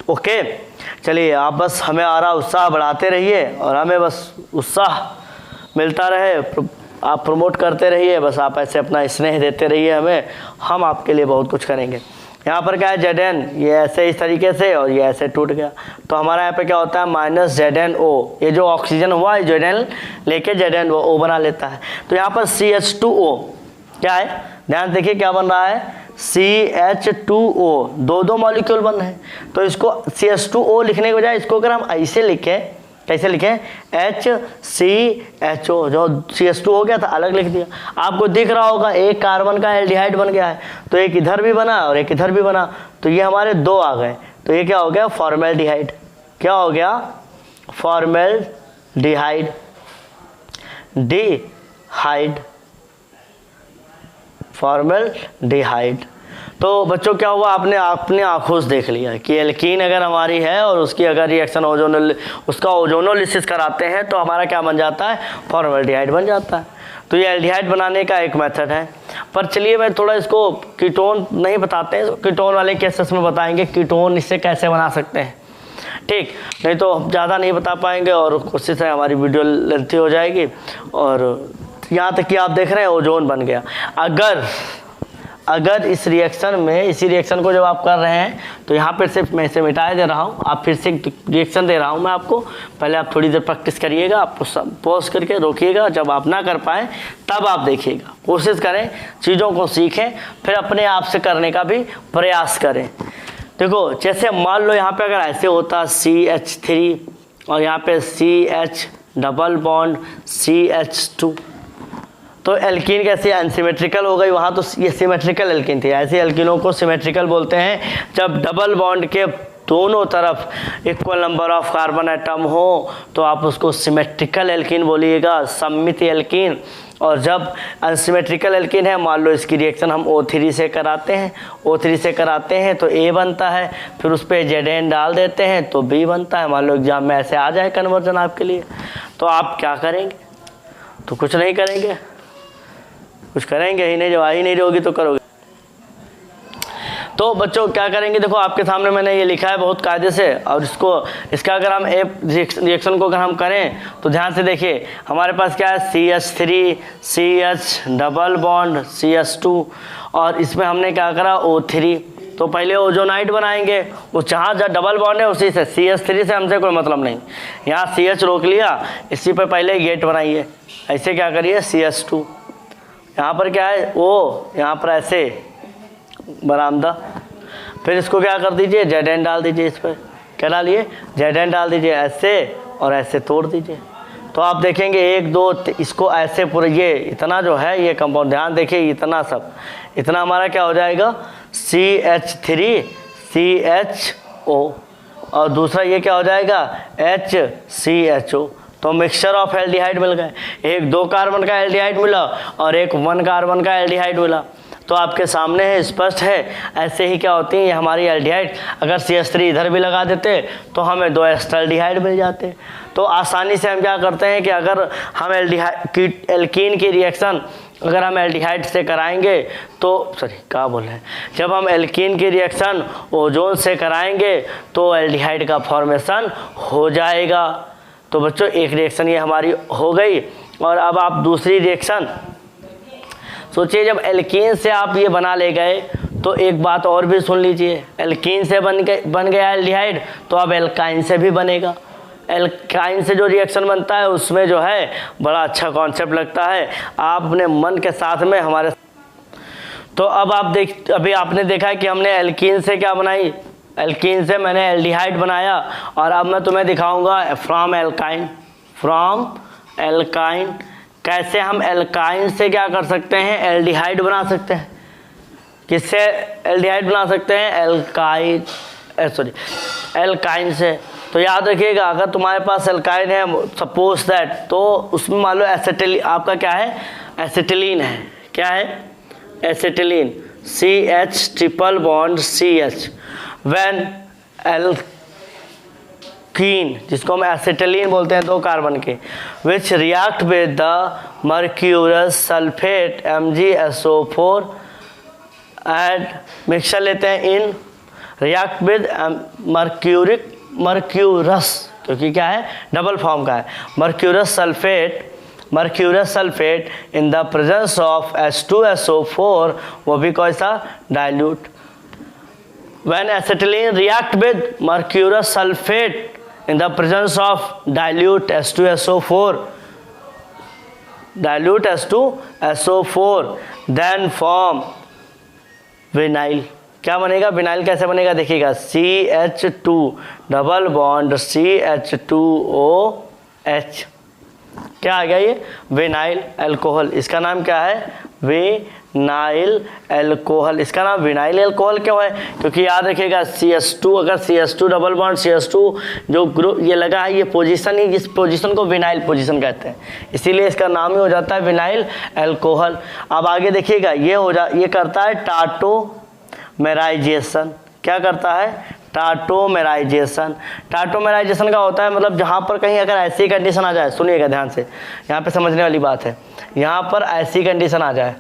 ओके, चलिए आप बस हमें आ रहा उत्साह बढ़ाते रहिए और हमें बस उत्साह मिलता रहे, आप प्रमोट करते रहिए। बस आप ऐसे अपना स्नेह देते रहिए हमें, हम आपके लिए बहुत कुछ करेंगे। यहाँ पर क्या है, Zn, ये ऐसे इस तरीके से और ये ऐसे टूट गया तो हमारा यहाँ पे क्या होता है, -ZnO। ये जो ऑक्सीजन हुआ है Zn लेके Zn वो O बना लेता है। तो यहाँ पर CH2O क्या है, ध्यान देखिए क्या बन रहा है, CH2O। 2 मॉलिक्यूल बन रहे हैं। तो इसको CH2O लिखने के बजाय इसको अगर हम ऐसे लिखें, कैसे लिखें, HCHO। जो CH2 हो गया था अलग लिख दिया। आपको दिख रहा होगा एक कार्बन का एल्डिहाइड बन गया है, तो एक इधर भी बना और एक इधर भी बना, तो ये हमारे 2 आ गए। तो ये क्या हो गया, फॉर्मेल्डिहाइड। क्या हो गया, फॉर्मेल्डिहाइड। फॉर्मेल्डिहाइड। तो बच्चों क्या हुआ, आपने अपने आंखों से देख लिया कि एल्कीन अगर हमारी है और उसकी अगर रिएक्शन उसका ओजोनोलिसिस कराते हैं तो हमारा क्या बन जाता है, फॉर्मेल्डिहाइड बन जाता है। तो ये एल्डिहाइड बनाने का एक मेथड है। पर चलिए मैं थोड़ा इसको कीटोन नहीं बताते हैं, कीटोन वाले केसेस में बताएंगे कीटोन इससे कैसे बना सकते हैं। ठीक, नहीं तो ज़्यादा नहीं बता पाएंगे और कोशिश है हमारी वीडियो लेंथी हो जाएगी। और यहाँ तक कि आप देख रहे हैं ओजोन बन गया। अगर इस रिएक्शन में, इसी रिएक्शन को जब आप कर रहे हैं तो यहाँ पर सिर्फ मैं इसे मिटा दे रहा हूँ, आप फिर से रिएक्शन दे रहा हूँ मैं आपको। पहले आप थोड़ी देर प्रैक्टिस करिएगा, आप पॉज करके रोकिएगा, जब आप ना कर पाएँ तब आप देखिएगा। कोशिश करें, चीज़ों को सीखें, फिर अपने आप से करने का भी प्रयास करें। देखो जैसे मान लो यहाँ पे अगर ऐसे होता CH3 और यहाँ पे CH डबल बॉन्ड CH2, तो एल्कीन कैसे अनसिमेट्रिकल हो गई, वहाँ तो ये सिमेट्रिकल एल्कीन थी। ऐसे एल्कीनों को सिमेट्रिकल बोलते हैं जब डबल बॉन्ड के दोनों तरफ equal number of carbon atom हो तो आप उसको सिमेट्रिकल एल्कीन बोलिएगा, सममित एल्कीन। और जब अनसिमेट्रिकल एल्कीन है, मान लो इसकी रिएक्शन हम O3 से कराते हैं, O3 से कराते हैं तो A बनता है, फिर उस पर Zn डाल देते हैं तो B बनता है। मान लो एग्जाम में ऐसे आ जाए कन्वर्जन आपके लिए, तो आप क्या करेंगे? तो कुछ नहीं करेंगे, कुछ करेंगे ही नहीं, जब आ ही नहीं रहोगी तो करोगे। तो बच्चों क्या करेंगे, देखो आपके सामने मैंने ये लिखा है बहुत कायदे से, और इसका अगर हम रिएक्शन को अगर हम करें तो ध्यान से देखिए, हमारे पास क्या है CH3 CH double bond CH2, और इसमें हमने क्या करा O3। तो पहले ओजोनाइड बनाएंगे, वो जहाँ डबल बॉन्ड है उसी से, CH3 से हमसे कोई मतलब नहीं, यहाँ CH रोक लिया, इसी पर पहले गेट बनाइए। ऐसे क्या करिए CH2, यहाँ पर क्या है O, यहाँ पर ऐसे बरामदा, फिर इसको क्या कर दीजिए Zn डाल दीजिए, इस पर क्या डालिए Zn डाल दीजिए, ऐसे और ऐसे तोड़ दीजिए। तो आप देखेंगे 1 2 इसको ऐसे पूरे, ये इतना जो है ये कंपाउंड, ध्यान देखिए इतना सब, इतना हमारा क्या हो जाएगा CH3 CHO, और दूसरा ये क्या हो जाएगा HCHO। तो मिक्सचर ऑफ एल्डिहाइड मिल गए, एक 2 कार्बन का एल्डिहाइड मिला और एक 1 कार्बन का एल्डिहाइड मिला। तो आपके सामने है, स्पष्ट है। ऐसे ही क्या होती है ये हमारी एल्डिहाइड, अगर CH3 इधर भी लगा देते तो हमें 2 एस्टल्डिहाइड मिल जाते। तो आसानी से हम क्या करते हैं कि अगर हम एल्कीन की रिएक्शन अगर हम एल्डिहाइड से कराएंगे तो जब हम एल्कीन की रिएक्शन ओजोन से कराएंगे तो एल्डिहाइड का फॉर्मेशन हो जाएगा। तो बच्चों एक रिएक्शन ये हमारी हो गई, और अब आप दूसरी रिएक्शन सोचिए। जब एल्कीन से आप ये बना ले गए तो एक बात और भी सुन लीजिए, एल्कीन से बन गया एल्डिहाइड, तो अब एल्काइन से भी बनेगा। एल्काइन से जो रिएक्शन बनता है उसमें जो है बड़ा अच्छा कॉन्सेप्ट लगता है, आपने मन के साथ में हमारे। तो अब आप अभी आपने देखा है कि हमने एल्कीन से क्या बनाई, एल्कीन से मैंने एल्डिहाइड बनाया, और अब मैं तुम्हें दिखाऊंगा फ्रॉम एल्काइन कैसे हम एल्काइन से क्या कर सकते हैं, एल्डिहाइड बना सकते हैं। किससे एल्डिहाइड बना सकते हैं, एल्काइन से। तो याद रखिएगा, अगर तुम्हारे पास एल्काइन है सपोज दैट, तो उसमें मान लो एसिटिलीन, आपका क्या है एसिटिलीन है, क्या है acetylene CH triple bond CH, when alkene जिसको हम एसिटिलीन बोलते हैं 2 कार्बन के, विच react with the mercurous sulphate MgSO4 and mixture लेते हैं इन रिएक्ट विद मर्क्यूरस, क्योंकि क्या है डबल फॉर्म का है, mercurous sulphate in the presence of H2SO4, वो भी कौन सा dilute. When acetylene react with mercurous sulfate in the presence of dilute H2SO4, then form vinyl। क्या बनेगा विनाइल, कैसे बनेगा देखिएगा, CH2 डबल बॉन्ड CH2OH, क्या आ गया ये विनाइल अल्कोहल। इसका नाम क्या है विनाइल अल्कोहल। इसका नाम विनाइल अल्कोहल क्यों है, क्योंकि याद रखिएगा CH2, अगर CH2 डबल बॉन्ड CH2 जो ग्रुप ये लगा है, ये पोजीशन ही, इस पोजीशन को विनाइल पोजीशन कहते हैं, इसीलिए इसका नाम ही हो जाता है विनाइल अल्कोहल। अब आगे देखिएगा, ये करता है टाटोमेराइजेशन। क्या करता है टाटोमेराइजेशन। टाटोमेराइजेशन का होता है मतलब जहाँ पर कहीं अगर ऐसी कंडीशन आ जाए, सुनिएगा ध्यान से, यहाँ पे समझने वाली बात है, यहाँ पर ऐसी कंडीशन आ जाए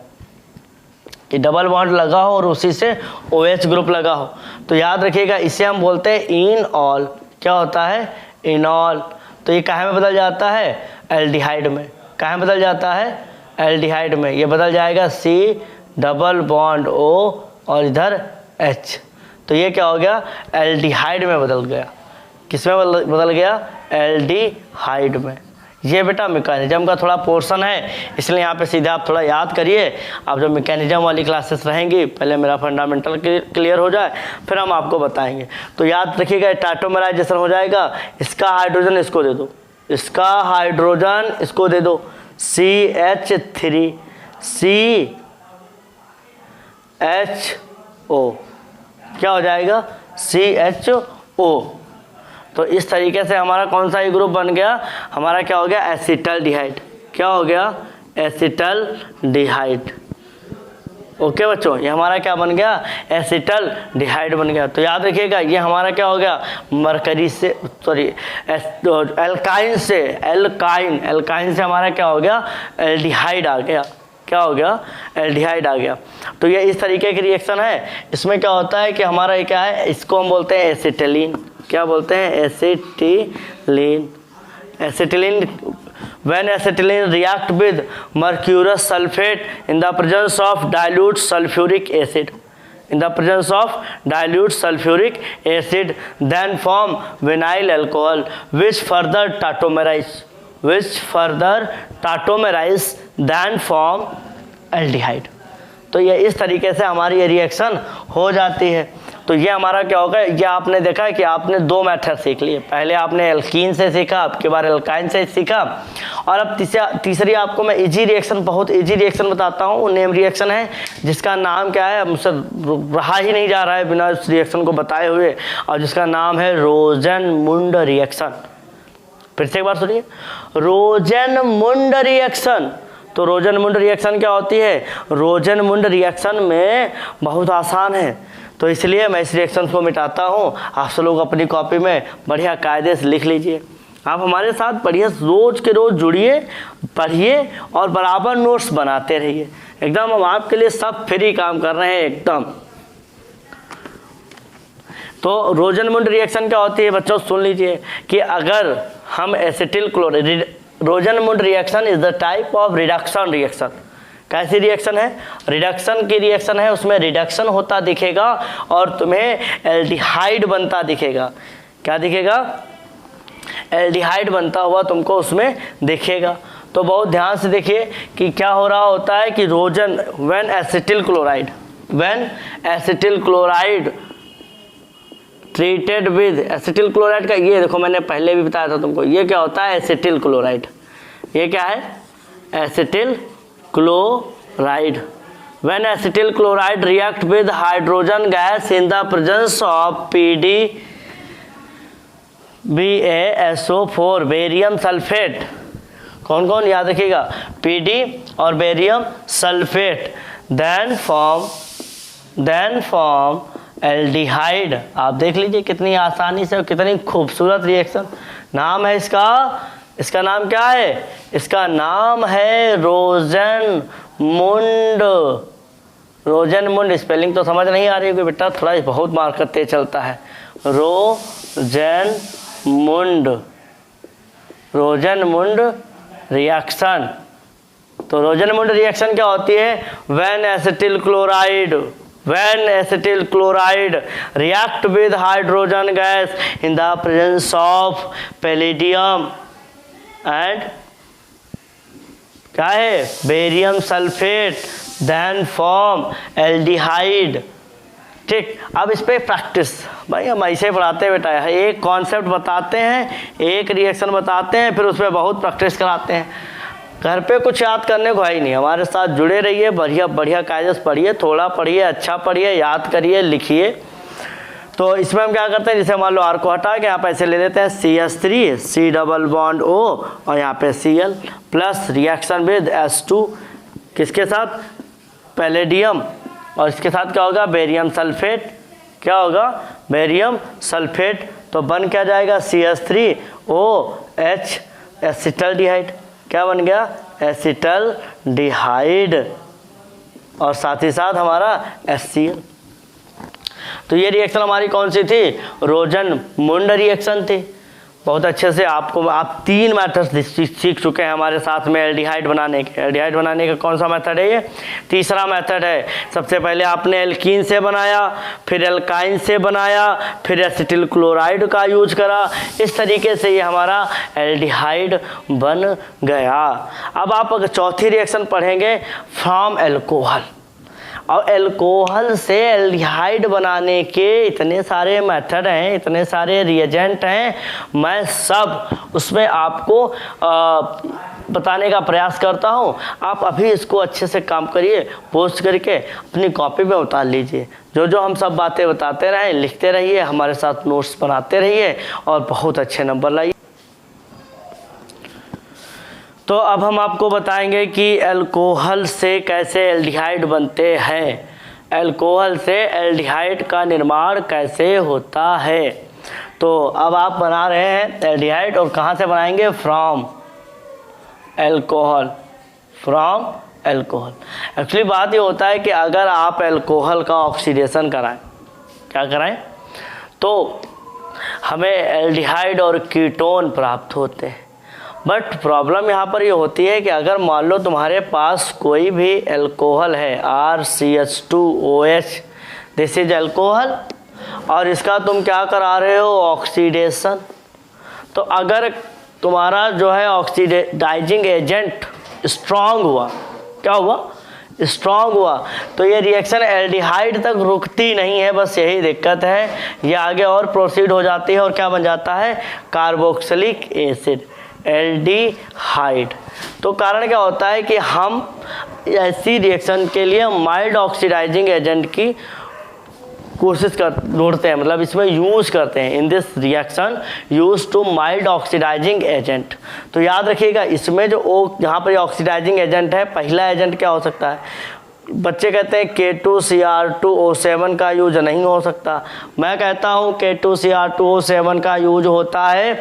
कि डबल बॉन्ड लगा हो और उसी से OH ग्रुप लगा हो, तो याद रखिएगा इसे हम बोलते हैं इनऑल। क्या होता है इनॉल। तो ये काहे में बदल जाता है एल्डिहाइड में, काहे में बदल जाता है एल्डिहाइड में, ये बदल जाएगा डबल बॉन्ड O और इधर H, तो ये क्या हो गया, एल्डिहाइड में बदल गया। किसमें बदल गया, एल्डिहाइड में। ये बेटा मैकेनिज्म का थोड़ा पोर्शन है, इसलिए यहाँ पे सीधे आप थोड़ा याद करिए। आप जब मैकेनिज्म वाली क्लासेस रहेंगी, पहले मेरा फंडामेंटल क्लियर हो जाए, फिर हम आपको बताएंगे। तो याद रखिएगा, टाटोमराइजेशन हो जाएगा, इसका हाइड्रोजन इसको दे दो, इसका हाइड्रोजन इसको दे दो, CH3 CHO, क्या हो जाएगा, CHO। तो इस तरीके से हमारा कौन सा ही ग्रुप बन गया, हमारा क्या हो गया, एसिटल्डिहाइड। क्या हो गया, एसिटल्डिहाइड। ओके बच्चों, ये हमारा क्या बन गया, एसिटल्डिहाइड बन गया। तो याद रखिएगा, ये हमारा क्या हो गया, मरकरी से, सॉरी एल्काइन से, एल्काइन से हमारा क्या हो गया, एल्डिहाइड आ गया। क्या हो गया, एल्डिहाइड आ गया। तो ये इस तरीके की रिएक्शन है। इसमें क्या होता है कि हमारा ये क्या है, इसको हम बोलते हैं एसिटिलीन। क्या बोलते हैं, acetylene. Acetylene, when acetylene react with mercurous sulphate in the presence of dilute sulphuric acid, in the presence of dilute sulfuric acid, then form vinyl alcohol which further tautomerize then form aldehyde। तो ये इस तरीके से हमारी ये reaction हो जाती है। तो ये हमारा क्या होगा, ये आपने देखा है कि आपने दो मेथड सीख लिए, पहले आपने एल्कीन से सीखा, अब के बार एल्काइन से सीखा, और अब तीसरी आपको मैं इजी रिएक्शन, बहुत इजी रिएक्शन बताता हूँ। नेम रिएक्शन है जिसका नाम क्या है, मुझसे रहा ही नहीं जा रहा है बिना उस रिएक्शन को बताए हुए, और जिसका नाम है रोजेनमुंड रिएक्शन। फिर से एक बार सुनिए, रोजेनमुंड रिएक्शन। तो रोजेनमुंड रिएक्शन क्या होती है, रोजेनमुंड रिएक्शन में बहुत आसान है, तो इसलिए मैं इस रिएक्शन को मिटाता हूँ। आप सब लोग अपनी कॉपी में बढ़िया कायदे से लिख लीजिए। आप हमारे साथ बढ़िया रोज के रोज जुड़िए, पढ़िए और बराबर नोट्स बनाते रहिए। एकदम हम आपके लिए सब फ्री काम कर रहे हैं एकदम। तो रोजेनमुंड रिएक्शन क्या होती है बच्चों, सुन लीजिए कि अगर हम acetyl chloride, Rosenmund reaction is the type of reduction reaction. कैसी रिएक्शन है, रिडक्शन की रिएक्शन है, उसमें रिडक्शन होता दिखेगा और तुम्हें एल्डिहाइड बनता दिखेगा। क्या दिखेगा, एल्डिहाइड बनता हुआ तुमको उसमें दिखेगा। तो बहुत ध्यान से देखिए कि क्या हो रहा होता है कि Rosen when acetyl chloride treated with, acetyl chloride का ये देखो मैंने पहले भी बताया था तुमको, ये क्या होता है, एसिटिल क्लोराइड। ये क्या है, acetyl chloride. When acetyl chloride react with hydrogen gas in the presence of PdBaSO4 barium sulphate, कौन कौन याद रखिएगा, PD और barium sulphate, then form aldehyde. आप देख लीजिए कितनी आसानी से और कितनी खूबसूरत रिएक्शन। नाम है इसका नाम क्या है, इसका नाम है रोजेनमुंड। रोजेनमुंड, स्पेलिंग तो समझ नहीं आ रही है बेटा, थोड़ा बहुत मार्कर तेज चलता है। रोजेनमुंड रिएक्शन। तो रोजेनमुंड रिएक्शन क्या होती है, when acetyl chloride react with hydrogen gas in the presence of palladium and क्या है, barium sulphate, then form aldehyde. ठीक, अब इस पे प्रैक्टिस, भाई हम ऐसे पढ़ाते हैं बेटा, एक कॉन्सेप्ट बताते हैं, एक रिएक्शन बताते हैं, फिर उस पर बहुत प्रैक्टिस कराते हैं। घर पे कुछ याद करने को है ही नहीं, हमारे साथ जुड़े रहिए, बढ़िया बढ़िया कायदे से पढ़िए, थोड़ा पढ़िए, अच्छा पढ़िए, याद करिए, लिखिए। तो इसमें हम क्या करते हैं, जैसे मान लो आर को हटा के यहाँ पे ऐसे ले लेते हैं CH3 C double bond O और यहाँ पे Cl plus reaction with H2 किसके साथ, पैलेडियम, और इसके साथ क्या होगा, बेरियम सल्फेट। क्या होगा, बेरियम सल्फेट। तो बन क्या जाएगा, CH3OH एसिटल्डिहाइड। क्या बन गया, एसिटल्डिहाइड, और साथ ही साथ हमारा HCl। तो ये रिएक्शन हमारी कौन सी थी, रोजेनमुंड रिएक्शन थी। बहुत अच्छे से आप 3 मेथड सीख चुके हैं हमारे साथ में एल्डिहाइड बनाने के। एल्डिहाइड बनाने का कौन सा मेथड है? ये तीसरा मेथड है। सबसे पहले आपने एल्कीन से बनाया, फिर एल्काइन से बनाया, फिर एसिटिल क्लोराइड का यूज करा। इस तरीके से ये हमारा एल्डिहाइड बन गया। अब आप अगर चौथी रिएक्शन पढ़ेंगे फ्रॉम एल्कोहल। और एल्कोहल से एल्डिहाइड बनाने के इतने सारे मेथड हैं, इतने सारे रिएजेंट हैं, मैं सब उसमें आपको बताने का प्रयास करता हूँ। आप अभी इसको अच्छे से काम करिए, पोस्ट करके अपनी कॉपी में उतार लीजिए। जो जो हम सब बातें बताते रहें, लिखते रहिए, हमारे साथ नोट्स बनाते रहिए और बहुत अच्छे नंबर लाइए। तो अब हम आपको बताएंगे कि अल्कोहल से कैसे एल्डिहाइड बनते हैं, अल्कोहल से एल्डिहाइड का निर्माण कैसे होता है। तो अब आप बना रहे हैं एल्डिहाइड, और कहाँ से बनाएंगे? From alcohol, from alcohol. Actually बात ये होता है कि अगर आप एल्कोहल का ऑक्सीडेशन कराएं, क्या कराएं, तो हमें एल्डिहाइड और कीटोन प्राप्त होते हैं। बट प्रॉब्लम यहाँ पर ये होती है कि अगर मान लो तुम्हारे पास कोई भी एल्कोहल है, RCH2OH, दिस इज एल्कोहल, और इसका तुम क्या करा रहे हो? ऑक्सीडेशन। तो अगर तुम्हारा जो है ऑक्सीडाइजिंग एजेंट स्ट्रांग हुआ, क्या हुआ? स्ट्रांग हुआ, तो ये रिएक्शन एल्डिहाइड तक रुकती नहीं है। बस यही दिक्कत है, ये आगे और प्रोसीड हो जाती है और क्या बन जाता है? Carboxylic acid, aldehyde. तो कारण क्या होता है कि हम ऐसी रिएक्शन के लिए माइल्ड ऑक्सीडाइजिंग एजेंट की कोशिश ढूंढते हैं, मतलब इसमें यूज करते हैं। In this reaction use to mild oxidising agent. तो याद रखिएगा, इसमें जो यहाँ पर ऑक्सीडाइजिंग एजेंट है, पहला एजेंट क्या हो सकता है? बच्चे कहते हैं K2Cr2O7 का यूज नहीं हो सकता। मैं कहता हूँ K2Cr2O7 का यूज होता है,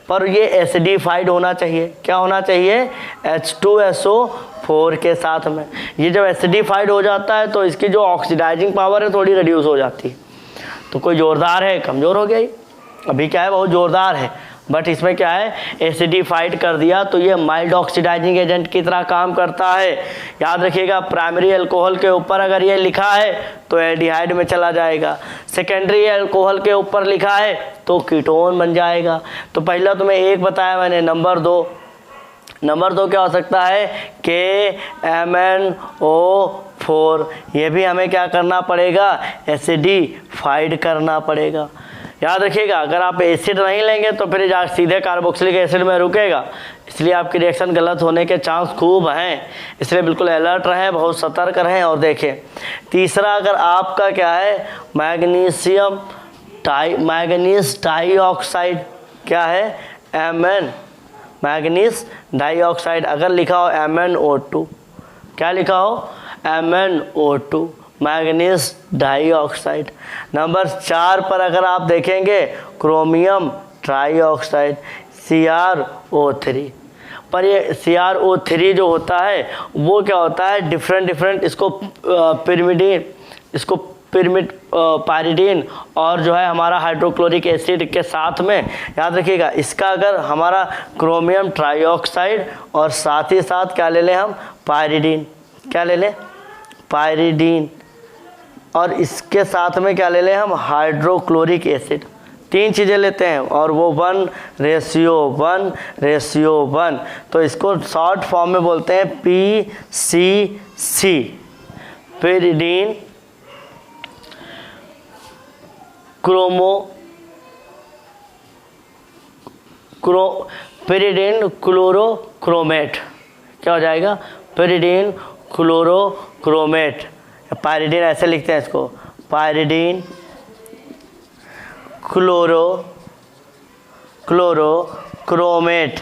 पर ये एसिडिफाइड होना चाहिए। क्या होना चाहिए? H2SO4 के साथ में। ये जब एसिडिफाइड हो जाता है तो इसकी जो ऑक्सीडाइजिंग पावर है थोड़ी रिड्यूस हो जाती है। तो कोई जोरदार है, कमज़ोर हो गया ही। अभी क्या है, बहुत जोरदार है, बट इसमें क्या है? एसिडिफाइड कर दिया, तो ये माइल्ड ऑक्सीडाइजिंग एजेंट की तरह काम करता है। याद रखिएगा, प्राइमरी अल्कोहल के ऊपर अगर ये लिखा है तो एल्डिहाइड में चला जाएगा, सेकेंडरी अल्कोहल के ऊपर लिखा है तो कीटोन बन जाएगा। तो पहला तुम्हें एक बताया मैंने, नंबर दो क्या हो सकता है? KMnO4। ये भी हमें क्या करना पड़ेगा? एसिडिफाइड करना पड़ेगा। याद रखिएगा, अगर आप एसिड नहीं लेंगे तो फिर सीधे कार्बोक्सिलिक एसिड में रुकेगा, इसलिए आपकी रिएक्शन गलत होने के चांस खूब हैं। इसलिए बिल्कुल अलर्ट रहें, बहुत सतर्क रहें। और देखें, तीसरा अगर आपका क्या है? मैग्नीज डाइऑक्साइड, क्या है? Mn, manganese dioxide. अगर लिखा हो MnO2, क्या लिखा हो? MnO2, manganese dioxide. नंबर 4 पर अगर आप देखेंगे, क्रोमियम ट्राइऑक्साइड, CrO3। पर ये CrO3 जो होता है वो क्या होता है? डिफरेंट इसको पायरिडीन और जो है हमारा हाइड्रोक्लोरिक एसिड के साथ में, याद रखिएगा, इसका अगर हमारा क्रोमियम ट्राइऑक्साइड और साथ ही साथ क्या ले लें हम? पायरिडीन। क्या ले लें? पायरिडीन। और इसके साथ में क्या ले लें हम? Hydrochloric acid. 3 चीज़ें लेते हैं और वो 1:1:1। तो इसको शॉर्ट फॉर्म में बोलते हैं PCC, पायरिडीन पायरिडीन क्लोरोक्रोमेट। क्या हो जाएगा? Pyridine chlorochromate. पायरिडीन ऐसे लिखते हैं इसको, पायरिडीन क्लोरोक्रोमेट।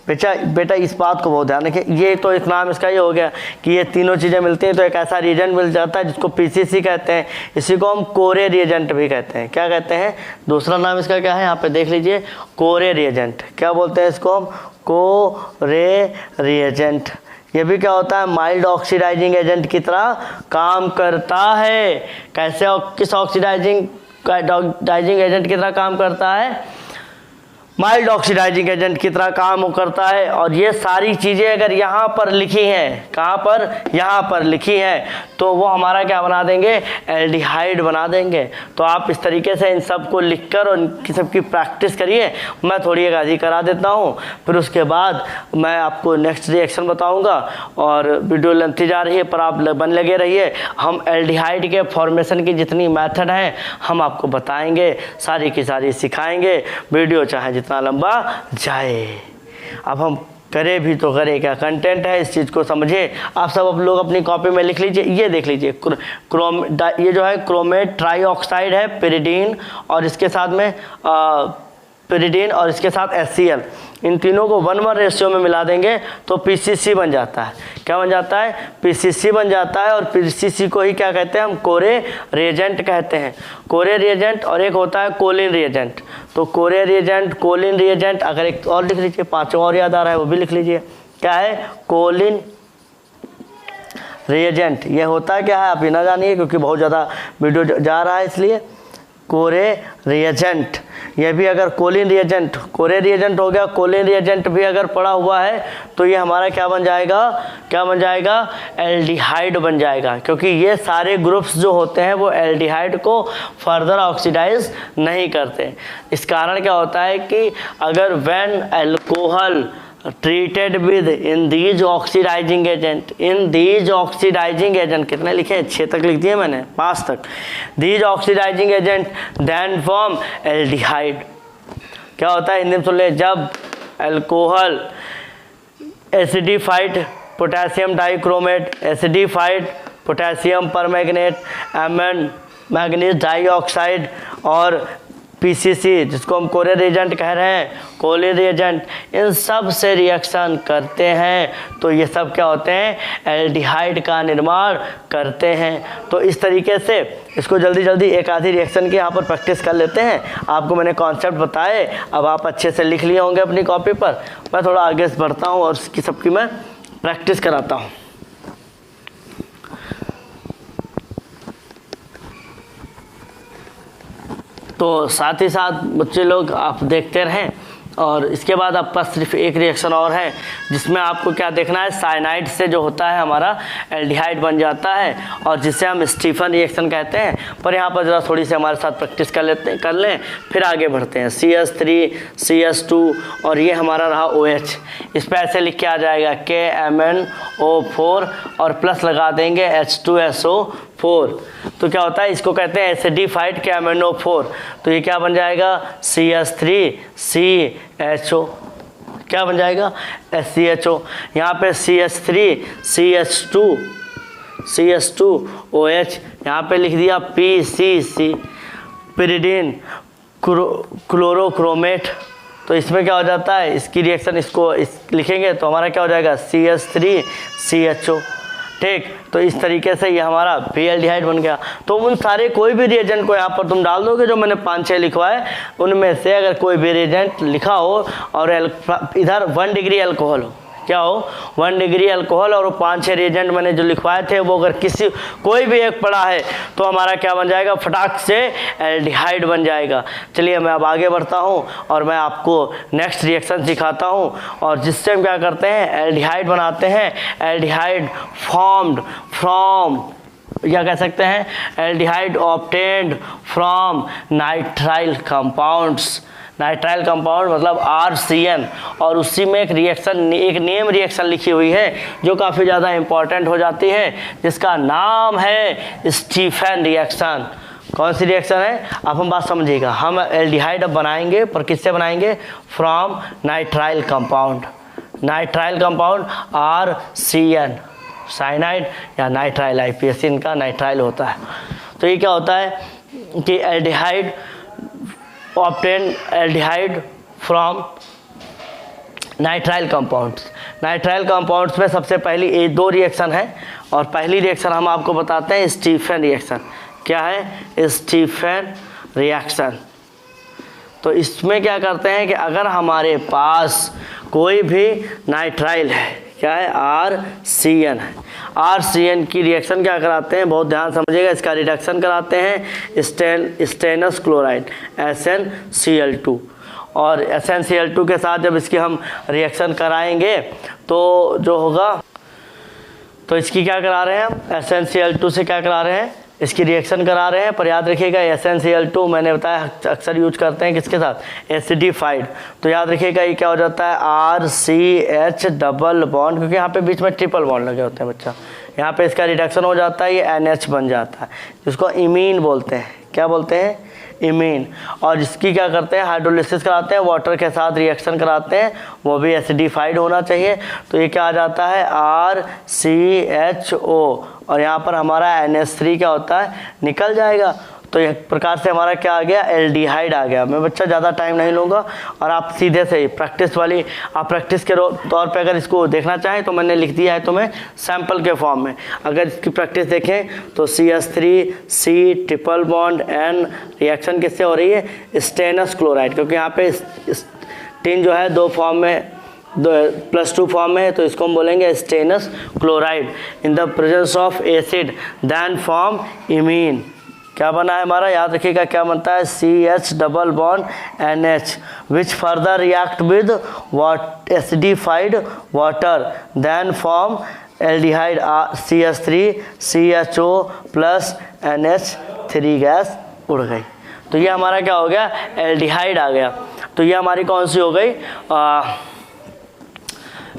बेटा इस बात को बहुत ध्यान रखें। ये तो इस नाम इसका ये हो गया कि ये तीनों चीज़ें मिलती हैं तो एक ऐसा रिएजेंट मिल जाता है जिसको PCC कहते हैं। इसी को हम कोरे रिएजेंट भी कहते हैं। क्या कहते हैं? दूसरा नाम इसका क्या है? यहाँ पे देख लीजिए, कोरे रिएजेंट। क्या बोलते हैं इसको हम? कोरे रिएजेंट। ये भी क्या होता है? माइल्ड ऑक्सीडाइजिंग एजेंट की तरह काम करता है। कैसे? किस ऑक्सीडाइजिंग एजेंट की तरह काम करता है? माइल्ड ऑक्सीडाइजिंग एजेंट की तरह काम करता है। और ये सारी चीज़ें अगर यहाँ पर लिखी हैं, कहाँ पर, यहाँ पर लिखी हैं, तो वो हमारा क्या बना देंगे, एल्डिहाइड बना देंगे। तो आप इस तरीके से इन सब को लिखकर और इनकी सबकी प्रैक्टिस करिए। मैं थोड़ी एक आधी करा देता हूँ, फिर उसके बाद मैं आपको नेक्स्ट रिएक्शन बताऊँगा। और वीडियो लेंथी जा रही है पर आप बन लगे रहिए। हम एल्डिहाइड के फॉर्मेशन की जितनी मेथड हैं हम आपको बताएंगे, सारी की सारी सिखाएंगे, वीडियो चाहे जितना लंबा जाए। अब हम करें भी तो करें क्या, कंटेंट है, इस चीज़ को समझे। आप सब लोग अपनी कॉपी में लिख लीजिए, ये देख लीजिए ये जो है क्रोमेट ट्राईऑक्साइड है, पिरिडीन, और इसके साथ में पिरिडीन और इसके साथ HCl, इन तीनों को 1:1 रेशियो में मिला देंगे तो PCC बन जाता है। क्या बन जाता है, PCC बन जाता है। और PCC को ही क्या कहते हैं हम, कोरे रिएजेंट कहते हैं। कोरे रिएजेंट, और एक होता है कोलिन रिएजेंट। तो कोरे रिएजेंट, कोलिन रिएजेंट, अगर एक और लिख लीजिए, 5 और याद आ रहा है वो भी लिख लीजिए। क्या है, कोलिन रिएजेंट। ये होता है क्या है आप ये ना जानिए, क्योंकि बहुत ज़्यादा वीडियो जा रहा है इसलिए। कोरे रिएजेंट, ये भी अगर कोलिन रिएजेंट, कोरे रिएजेंट हो गया, कोलिन रिएजेंट भी अगर पड़ा हुआ है तो ये हमारा क्या बन जाएगा, क्या बन जाएगा, एल्डिहाइड बन जाएगा। क्योंकि ये सारे ग्रुप्स जो होते हैं वो एल्डिहाइड को फर्दर ऑक्सीडाइज नहीं करते। इस कारण क्या होता है कि अगर when alcohol treated with in these oxidizing agent, in these oxidizing agent, कितने लिखे हैं, 6 तक लिख दिए मैंने, 5 तक। these oxidizing agent then form aldehyde। क्या होता है हिंदी में सुन ले, जब alcohol acidified potassium dichromate, acidified potassium permanganate, manganese dioxide और PCC, जिसको हम कोरे रिएजेंट कह रहे हैं, कोलिन रिएजेंट, इन सब से रिएक्शन करते हैं तो ये सब क्या होते हैं, एल्डिहाइड का निर्माण करते हैं। तो इस तरीके से इसको जल्दी जल्दी एक आधी रिएक्शन की यहाँ पर प्रैक्टिस कर लेते हैं। आपको मैंने कॉन्सेप्ट बताए, अब आप अच्छे से लिख लिए होंगे अपनी कॉपी पर। मैं थोड़ा आगे से बढ़ता हूँ और इसकी सबकी मैं प्रैक्टिस कराता हूँ। तो साथ ही साथ बच्चे लोग आप देखते रहें। और इसके बाद आपका सिर्फ एक रिएक्शन और है जिसमें आपको क्या देखना है, साइनाइड से जो होता है हमारा एल्डिहाइड बन जाता है और जिसे हम स्टीफन रिएक्शन कहते हैं। पर यहाँ पर ज़रा थोड़ी सी हमारे साथ प्रैक्टिस कर लें, फिर आगे बढ़ते हैं। CH3 CH2 और ये हमारा रहा OH। इस पर ऐसे लिख के आ जाएगा KMnO4 और प्लस लगा देंगे H2SO4। तो क्या होता है, इसको कहते हैं एसिडिफाइड KMnO4। तो ये क्या बन जाएगा, CH3CHO, क्या बन जाएगा, SCHO। यहाँ पे CH3 CH2OH, यहाँ पे लिख दिया PCC, पिरिडीन क्लोरोक्रोमेट। तो इसमें क्या हो जाता है, इसकी रिएक्शन इसको लिखेंगे तो हमारा क्या हो जाएगा, CH3CHO। ठीक, तो इस तरीके से ये हमारा भी एल्डिहाइड बन गया। तो उन सारे कोई भी रिएजेंट को यहाँ पर तुम डाल दोगे, जो मैंने 5-6 लिखवाए उनमें से अगर कोई भी रिएजेंट लिखा हो और इधर 1 डिग्री अल्कोहल हो, क्या हो, 1 डिग्री अल्कोहल, और वो 5-6 रिएजेंट मैंने जो लिखवाए थे वो अगर कोई भी एक पड़ा है तो हमारा क्या बन जाएगा, फटाक से एल्डिहाइड बन जाएगा। चलिए मैं अब आगे बढ़ता हूँ और मैं आपको नेक्स्ट रिएक्शन सिखाता हूँ और जिससे हम क्या करते हैं, एल्डिहाइड बनाते हैं। एल्डिहाइड फॉर्म्ड फ्रॉम, या कह सकते हैं aldehyde obtained from nitrile compounds. Nitrile compound मतलब RCN, और उसी में एक रिएक्शन, एक नेम रिएक्शन लिखी हुई है जो काफ़ी ज़्यादा इंपॉर्टेंट हो जाती है, जिसका नाम है स्टीफन रिएक्शन। कौन सी रिएक्शन है, आप हम बात समझिएगा। हम एल्डिहाइड अब बनाएंगे, पर किससे बनाएंगे, from nitrile compound. Nitrile compound RCN, cyanide या नाइट्राइल, IPAC इनका नाइट्राइल होता है। तो ये क्या होता है कि aldehyde obtain aldehyde from nitrile compounds. Nitrile compounds में सबसे पहली ये 2 रिएक्शन है और पहली रिएक्शन हम आपको बताते हैं स्टीफन रिएक्शन। क्या है, स्टीफन रिएक्शन। तो इसमें क्या करते हैं कि अगर हमारे पास कोई भी नाइट्राइल है, क्या है, RCN है, RCN की रिएक्शन क्या कराते हैं, बहुत ध्यान समझिएगा, इसका रिडक्शन कराते हैं स्टेनस क्लोराइड SnCl2, और SnCl2 के साथ जब इसकी हम रिएक्शन कराएंगे तो जो होगा, तो इसकी क्या करा रहे हैं हम, SnCl2 से क्या करा रहे हैं, इसकी रिएक्शन करा रहे हैं। पर याद रखिएगा SnCl2 मैंने बताया अक्सर यूज करते हैं किसके साथ, एसिडिफाइड। तो याद रखिएगा ये क्या हो जाता है, RCH डबल बॉन्ड, क्योंकि यहाँ पे बीच में ट्रिपल बॉन्ड लगे होते हैं बच्चा, यहाँ पे इसका रिडक्शन हो जाता है, ये NH बन जाता है, जिसको इमीन बोलते हैं। क्या बोलते हैं, इमीन। और इसकी क्या करते हैं, हाइड्रोलिसिस कराते हैं, वाटर के साथ रिएक्शन कराते हैं, वो भी एसिडिफाइड होना चाहिए। तो ये क्या आ जाता है, RCHO, और यहाँ पर हमारा NH3 क्या होता है, निकल जाएगा। तो एक प्रकार से हमारा क्या आ गया, एल्डिहाइड आ गया। मैं बच्चा ज़्यादा टाइम नहीं लूँगा और आप सीधे से ही प्रैक्टिस वाली, आप प्रैक्टिस के तौर पे अगर इसको देखना चाहें तो मैंने लिख दिया है तुम्हें सैम्पल के फॉर्म में। अगर इसकी प्रैक्टिस देखें तो CH3C triple bond N reaction किससे हो रही है, स्टेनस क्लोराइड, क्योंकि यहाँ पे टिन जो है दो फॉर्म में, +2 फॉर्म में है, तो इसको हम बोलेंगे stannous chloride. In the presence of acid then form imine. क्या बना है हमारा, याद रखिएगा क्या बनता है, CH double bond NH which further react with acidified water then form aldehyde CH3CHO plus NH3 gas उड़ गई। तो ये हमारा क्या हो गया, एल्डिहाइड आ गया। तो ये हमारी कौन सी हो गई,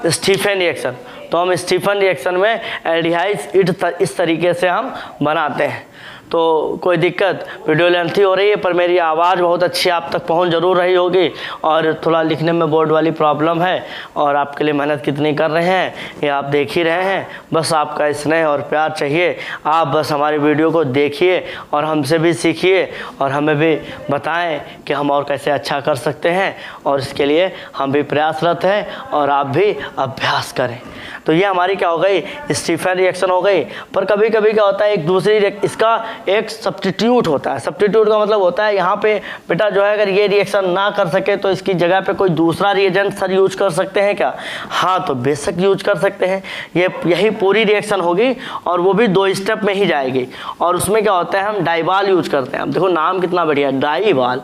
स्टीफन रिएक्शन। तो हम स्टीफन रिएक्शन में एल्डिहाइड इस तरीके से हम बनाते हैं। तो कोई दिक्कत, वीडियो लेंथी हो रही है पर मेरी आवाज़ बहुत अच्छी आप तक पहुंच जरूर रही होगी, और थोड़ा लिखने में बोर्ड वाली प्रॉब्लम है, और आपके लिए मेहनत कितनी कर रहे हैं ये आप देख ही रहे हैं। बस आपका स्नेह और प्यार चाहिए, आप बस हमारी वीडियो को देखिए और हमसे भी सीखिए और हमें भी बताएं कि हम और कैसे अच्छा कर सकते हैं, और इसके लिए हम भी प्रयासरत हैं और आप भी अभ्यास करें। तो ये हमारी क्या हो गई, स्टीफन रिएक्शन हो गई। पर कभी कभी क्या होता है, एक दूसरी इसका एक सब्स्टिट्यूट होता है। सब्स्टिट्यूट का मतलब होता है यहाँ पे बेटा जो है अगर ये रिएक्शन ना कर सके तो इसकी जगह पे कोई दूसरा रिएजेंट सर यूज कर सकते हैं क्या, हाँ तो बेशक यूज कर सकते हैं। यही पूरी रिएक्शन होगी और वो भी 2 स्टेप में ही जाएगी, और उसमें क्या होता है हम डाइबाल यूज करते हैं। अब देखो नाम कितना बढ़िया है, डाइबाल।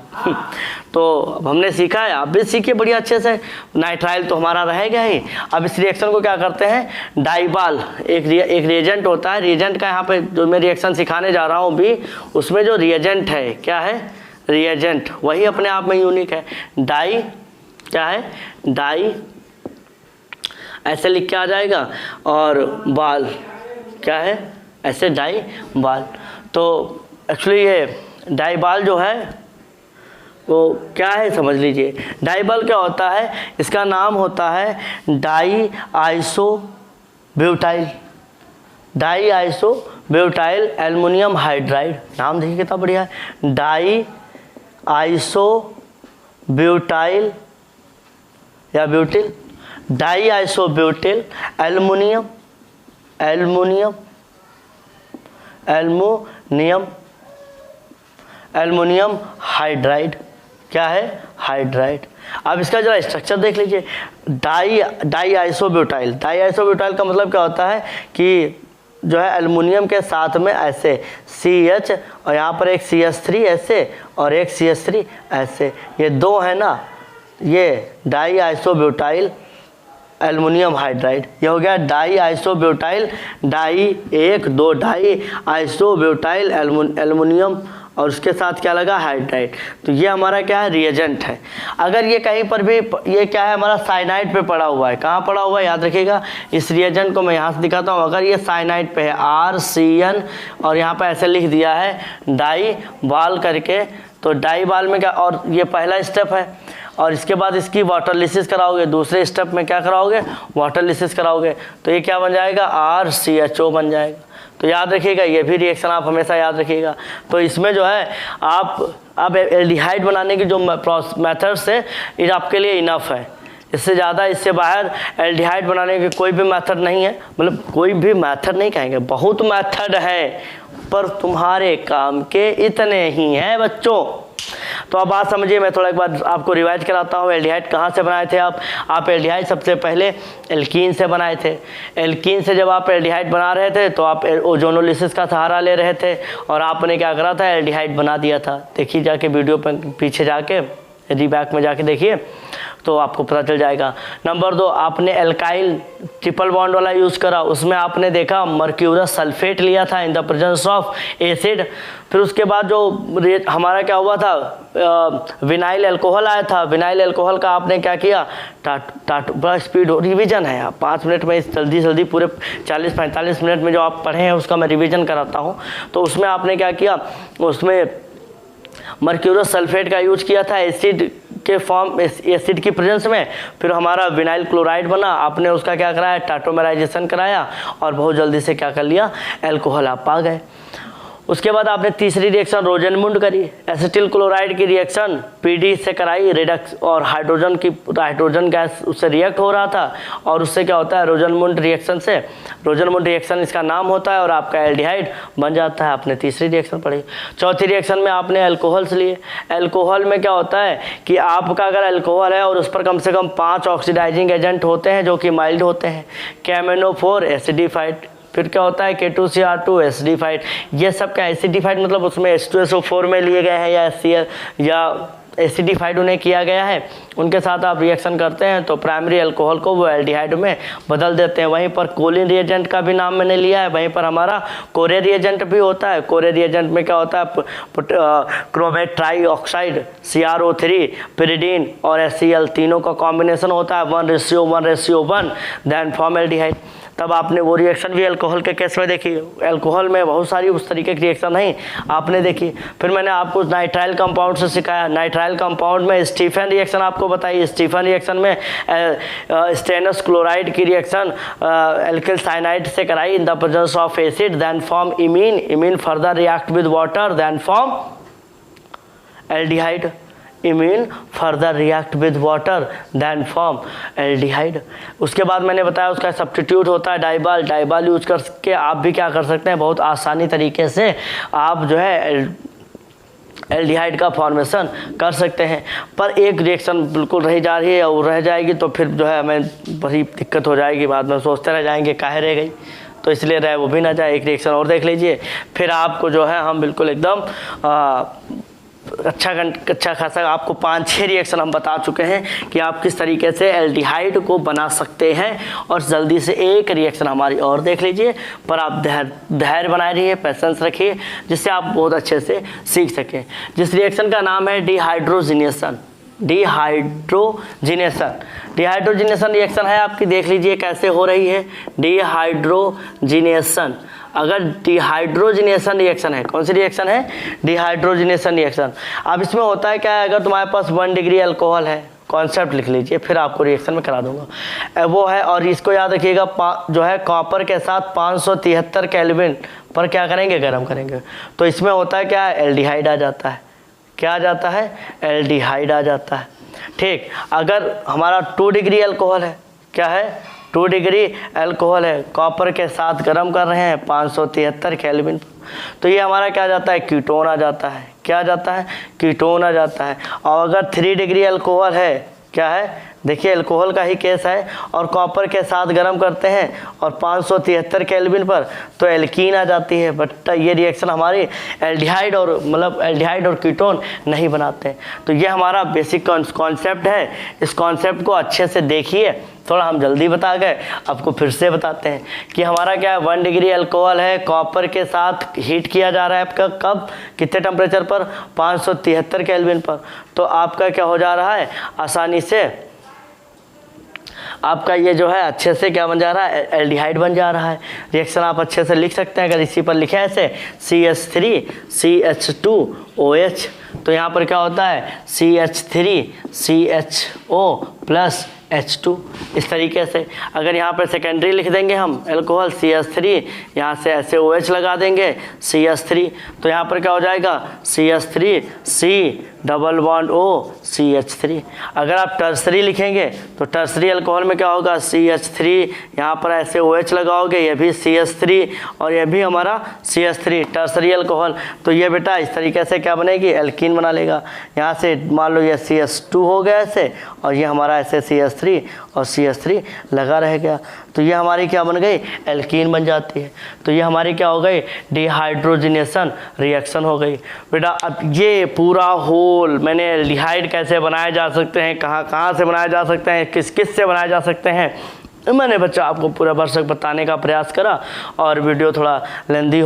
तो अब हमने सीखा है, आप भी सीखिए बढ़िया अच्छे से। नाइट्राइल तो हमारा रहेगा ही। अब इस रिएक्शन को क्या करते हैं, डाइबाल एक रिएजेंट होता है। रिएजेंट का यहाँ पे जो मैं रिएक्शन सिखाने जा रहा हूँ भी, उसमें जो रिएजेंट है क्या है, रिएजेंट वही अपने आप में यूनिक है। डाई क्या है, डाई ऐसे लिख के आ जाएगा, और बाल क्या है, ऐसे डाई बाल। तो एक्चुअली ये डाइबाल जो है वो क्या है समझ लीजिए। डाइबाल क्या होता है, इसका नाम होता है di iso butyl, di iso butyl aluminium hydride. नाम देखिए कितना बढ़िया है, डाई आइसो ब्यूटाइल या butyl, di iso butyl aluminium aluminium hydride. क्या है, हाइड्राइड। अब इसका जरा स्ट्रक्चर देख लीजिए, डाई आइसोब्यूटाइल। डाई आइसोब्यूटाइल का मतलब क्या होता है कि जो है एल्युमिनियम के साथ में ऐसे CH और यहाँ पर एक CH3 ऐसे और एक CH3 ऐसे, ये 2 है ना, ये डाई आइसोब्यूटाइल एल्युमिनियम हाइड्राइड। ये हो गया di isobutyl, di 1 2 di isobutyl aluminium, और उसके साथ क्या लगा, हाइड्राइड। तो ये हमारा क्या है, रिएजेंट है। अगर ये कहीं पर भी, ये क्या है हमारा साइनाइड पे पड़ा हुआ है, कहाँ पड़ा हुआ है याद रखिएगा, इस रिएजेंट को मैं यहाँ से दिखाता हूँ। अगर ये साइनाइड पे है RCN और यहाँ पे ऐसे लिख दिया है डाई बाल करके, तो डाई बाल में क्या, और ये पहला स्टेप है, और इसके बाद इसकी वाटर लिसिस कराओगे, दूसरे स्टेप में क्या कराओगे, वाटर लिसिस कराओगे, तो ये क्या बन जाएगा, RCHO बन जाएगा। तो याद रखिएगा, ये भी रिएक्शन आप हमेशा याद रखिएगा। तो इसमें जो है आप एल्डिहाइड बनाने की जो मेथड्स है ये आपके लिए इनफ है। इससे ज़्यादा, इससे बाहर एल्डिहाइड बनाने की कोई भी मेथड नहीं है। मतलब कोई भी मेथड नहीं कहेंगे, बहुत मेथड है, पर तुम्हारे काम के इतने ही हैं बच्चों। तो अब बात समझिए, मैं थोड़ा एक बार आपको रिवाइज कराता हूँ। एल्डिहाइड कहाँ से बनाए थे आप एल्डिहाइड सबसे पहले एल्कीन से बनाए थे। एल्कीन से जब आप एल्डिहाइड बना रहे थे तो आप ओजोनोलिसिस का सहारा ले रहे थे, और आपने क्या करा था, एल्डिहाइड बना दिया था। देखिए जाके वीडियो पर पीछे जाके यदि बैक में जाके देखिए तो आपको पता चल जाएगा। नंबर 2, आपने एल्काइल ट्रिपल बॉन्ड वाला यूज़ करा, उसमें आपने देखा मर्क्यूरस सल्फेट लिया था इन द प्रेजेंस ऑफ एसिड। फिर उसके बाद जो हमारा क्या हुआ था, विनाइल अल्कोहल आया था। विनाइल अल्कोहल का आपने क्या किया, बड़ा स्पीड रिवीजन है, आप 5 मिनट में जल्दी जल्दी पूरे 40-45 मिनट में जो आप पढ़े हैं उसका मैं रिवीजन कराता हूँ। तो उसमें आपने क्या किया, उसमें मर्क्यूरस सल्फेट का यूज किया था एसिड के फॉर्म, एसिड की प्रेजेंस में। फिर हमारा विनाइल क्लोराइड बना, आपने उसका क्या कराया, टाटोमेराइजेशन कराया और बहुत जल्दी से क्या कर लिया, एल्कोहल आप पा गए। उसके बाद आपने तीसरी रिएक्शन रोजनमुंड करी, एसिटिल क्लोराइड की रिएक्शन पीडी से कराई, रिडक्स और हाइड्रोजन गैस उससे रिएक्ट हो रहा था और उससे क्या होता है, रोजनमुंड रिएक्शन से, रोजनमुंड रिएक्शन इसका नाम होता है और आपका एल्डिहाइड बन जाता है। आपने तीसरी रिएक्शन पढ़ी। चौथी रिएक्शन में आपने एल्कोहल्स लिए। एल्कोहल में क्या होता है कि आपका अगर एल्कोहल है और उस पर कम से कम 5 ऑक्सीडाइजिंग एजेंट होते हैं जो कि माइल्ड होते हैं, KMnO4 एसिडिफाइड, फिर क्या होता है K2Cr2 एसिडिफाइड। ये सब क्या एसिडिफाइड मतलब उसमें H2SO4 में लिए गए हैं या HCl या एसिडिफाइड उन्हें किया गया है, उनके साथ आप रिएक्शन करते हैं तो प्राइमरी अल्कोहल को वो एल्डिहाइड में बदल देते हैं। वहीं पर कोलिन रिएजेंट का भी नाम मैंने लिया है, वहीं पर हमारा कोरे रिएजेंट भी होता है। कोरे रिएजेंट में क्या होता है, chromate try oxide CrO3 pyridine और HCl तीनों का कॉम्बिनेशन होता है 1:1:1 देन फॉर्म एल्डिहाइड। तब आपने वो रिएक्शन भी अल्कोहल के केस में देखी। अल्कोहल में बहुत सारी उस तरीके की रिएक्शन नहीं आपने देखी। फिर मैंने आपको नाइट्राइल कंपाउंड से सिखाया। नाइट्राइल कंपाउंड में स्टीफन रिएक्शन आपको बताई। स्टीफन रिएक्शन में स्टेनस क्लोराइड की रिएक्शन एल्किल साइनाइड से कराई in the presence of acid then form imine. Imine further react with water then form aldehyde. Imine further react with water then form aldehyde. उसके बाद मैंने बताया उसका substitute होता है डाइबाल। डाइबाल यूज करके आप भी क्या कर सकते हैं, बहुत आसानी तरीके से आप जो है एल्डिहाइड का फॉर्मेशन कर सकते हैं। पर एक रिएक्शन बिल्कुल रह जा रही है और रह जाएगी तो फिर जो है हमें बड़ी दिक्कत हो जाएगी, बाद में सोचते रह जाएंगे काहे रह गई, तो इसलिए रहे वो भी ना जाए। एक रिएक्शन और देख लीजिए, फिर आपको जो है हम बिल्कुल एकदम अच्छा खासा आपको 5-6 रिएक्शन हम बता चुके हैं कि आप किस तरीके से एल्डिहाइड को बना सकते हैं। और जल्दी से एक रिएक्शन हमारी और देख लीजिए, पर आप धैर्य बनाए रहिए, पेशेंस रखिए, जिससे आप बहुत अच्छे से सीख सकें। जिस रिएक्शन का नाम है डिहाइड्रोजिनेशन। डिहाइड्रोजिनेशन रिएक्शन है आपकी, देख लीजिए कैसे हो रही है डिहाइड्रोजिनेशन। अगर डिहाइड्रोजिनेशन रिएक्शन है, कौन सी रिएक्शन है, डिहाइड्रोजिनेशन रिएक्शन। अब इसमें होता है क्या है, अगर तुम्हारे पास 1 डिग्री अल्कोहल है, कॉन्सेप्ट लिख लीजिए फिर आपको रिएक्शन में करा दूंगा वो है। और इसको याद रखिएगा जो है कॉपर के साथ 573 केल्विन पर क्या करेंगे, गर्म करेंगे। तो इसमें होता है क्या, एल्डिहाइड आ जाता है। क्या आ जाता है, एल्डिहाइड आ जाता है। ठीक, अगर हमारा 2 डिग्री अल्कोहल है, क्या है 2 डिग्री अल्कोहल है, कॉपर के साथ गर्म कर रहे हैं 573 केल्विन, तो ये हमारा क्या आ जाता है, कीटोन आ जाता है। क्या आ जाता है, कीटोन आ जाता है। और अगर 3 डिग्री अल्कोहल है, क्या है, देखिए अल्कोहल का ही केस है और कॉपर के साथ गर्म करते हैं और 573 केल्विन पर, तो एल्कीन आ जाती है। बट ये रिएक्शन हमारी एल्डिहाइड और मतलब एल्डिहाइड और कीटोन नहीं बनाते। तो ये हमारा बेसिक कॉन्सेप्ट है। इस कॉन्सेप्ट को अच्छे से देखिए, थोड़ा हम जल्दी बता गए, आपको फिर से बताते हैं कि हमारा क्या है, 1 डिग्री अल्कोहल है, कॉपर के साथ हीट किया जा रहा है आपका, कब, कितने टेम्परेचर पर, 573 केल्विन पर। तो आपका क्या हो जा रहा है, आसानी से आपका ये जो है अच्छे से क्या बन जा रहा है, एल्डिहाइड बन जा रहा है। रिएक्शन आप अच्छे से लिख सकते हैं अगर इसी पर लिखे ऐसे CH3 CH2OH, तो यहाँ पर क्या होता है CH3 CHO प्लस H2। इस तरीके से अगर यहाँ पर सेकेंडरी लिख देंगे हम अल्कोहल CH3, यहाँ से ऐसे OH लगा देंगे CH3, तो यहाँ पर क्या हो जाएगा CH3 C+O CH3। अगर आप टर्सरी लिखेंगे तो टर्सरी अल्कोहल में क्या होगा, CH3, यहाँ पर ऐसे OH लगाओगे, ये भी CH3 और ये भी हमारा CH3, टर्सरी अल्कोहल। तो ये बेटा इस तरीके से क्या बनेगी, एल्कीन बना लेगा। यहाँ से मान लो ये CH2 हो गया ऐसे और ये हमारा ऐसे CH3 और CH3 लगा रह गया, तो ये हमारी क्या बन गई, एल्कीन बन जाती है। तो ये हमारी क्या हो गई, डिहाइड्रोजिनेशन रिएक्शन हो गई। बेटा अब ये पूरा हो गोल, मैंने एल्डिहाइड कैसे बनाए जा सकते हैं, कहाँ कहाँ से बनाए जा सकते हैं, किस किस से बनाए जा सकते हैं, मैंने बच्चा आपको पूरा भरसक बताने का प्रयास करा। और वीडियो थोड़ा लेंथी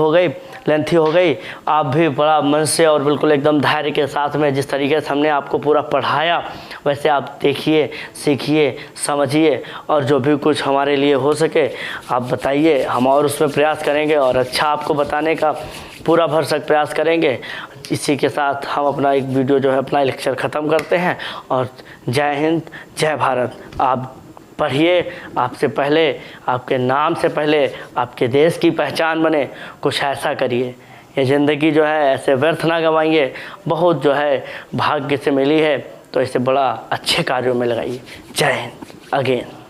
हो गई। आप भी बड़ा मन से और बिल्कुल एकदम धैर्य के साथ में जिस तरीके से हमने आपको पूरा पढ़ाया वैसे आप देखिए, सीखिए, समझिए और जो भी कुछ हमारे लिए हो सके आप बताइए, हम और उसमें प्रयास करेंगे और अच्छा आपको बताने का पूरा भरसक प्रयास करेंगे। इसी के साथ हम अपना एक वीडियो जो है अपना लेक्चर ख़त्म करते हैं और जय हिंद, जय भारत। आप पढ़िए, आपसे पहले, आपके नाम से पहले आपके देश की पहचान बने, कुछ ऐसा करिए। ये ज़िंदगी जो है ऐसे व्यर्थ ना गंवाइए, बहुत जो है भाग्य से मिली है तो इसे बड़ा अच्छे कार्यों में लगाइए। जय हिंद अगेन।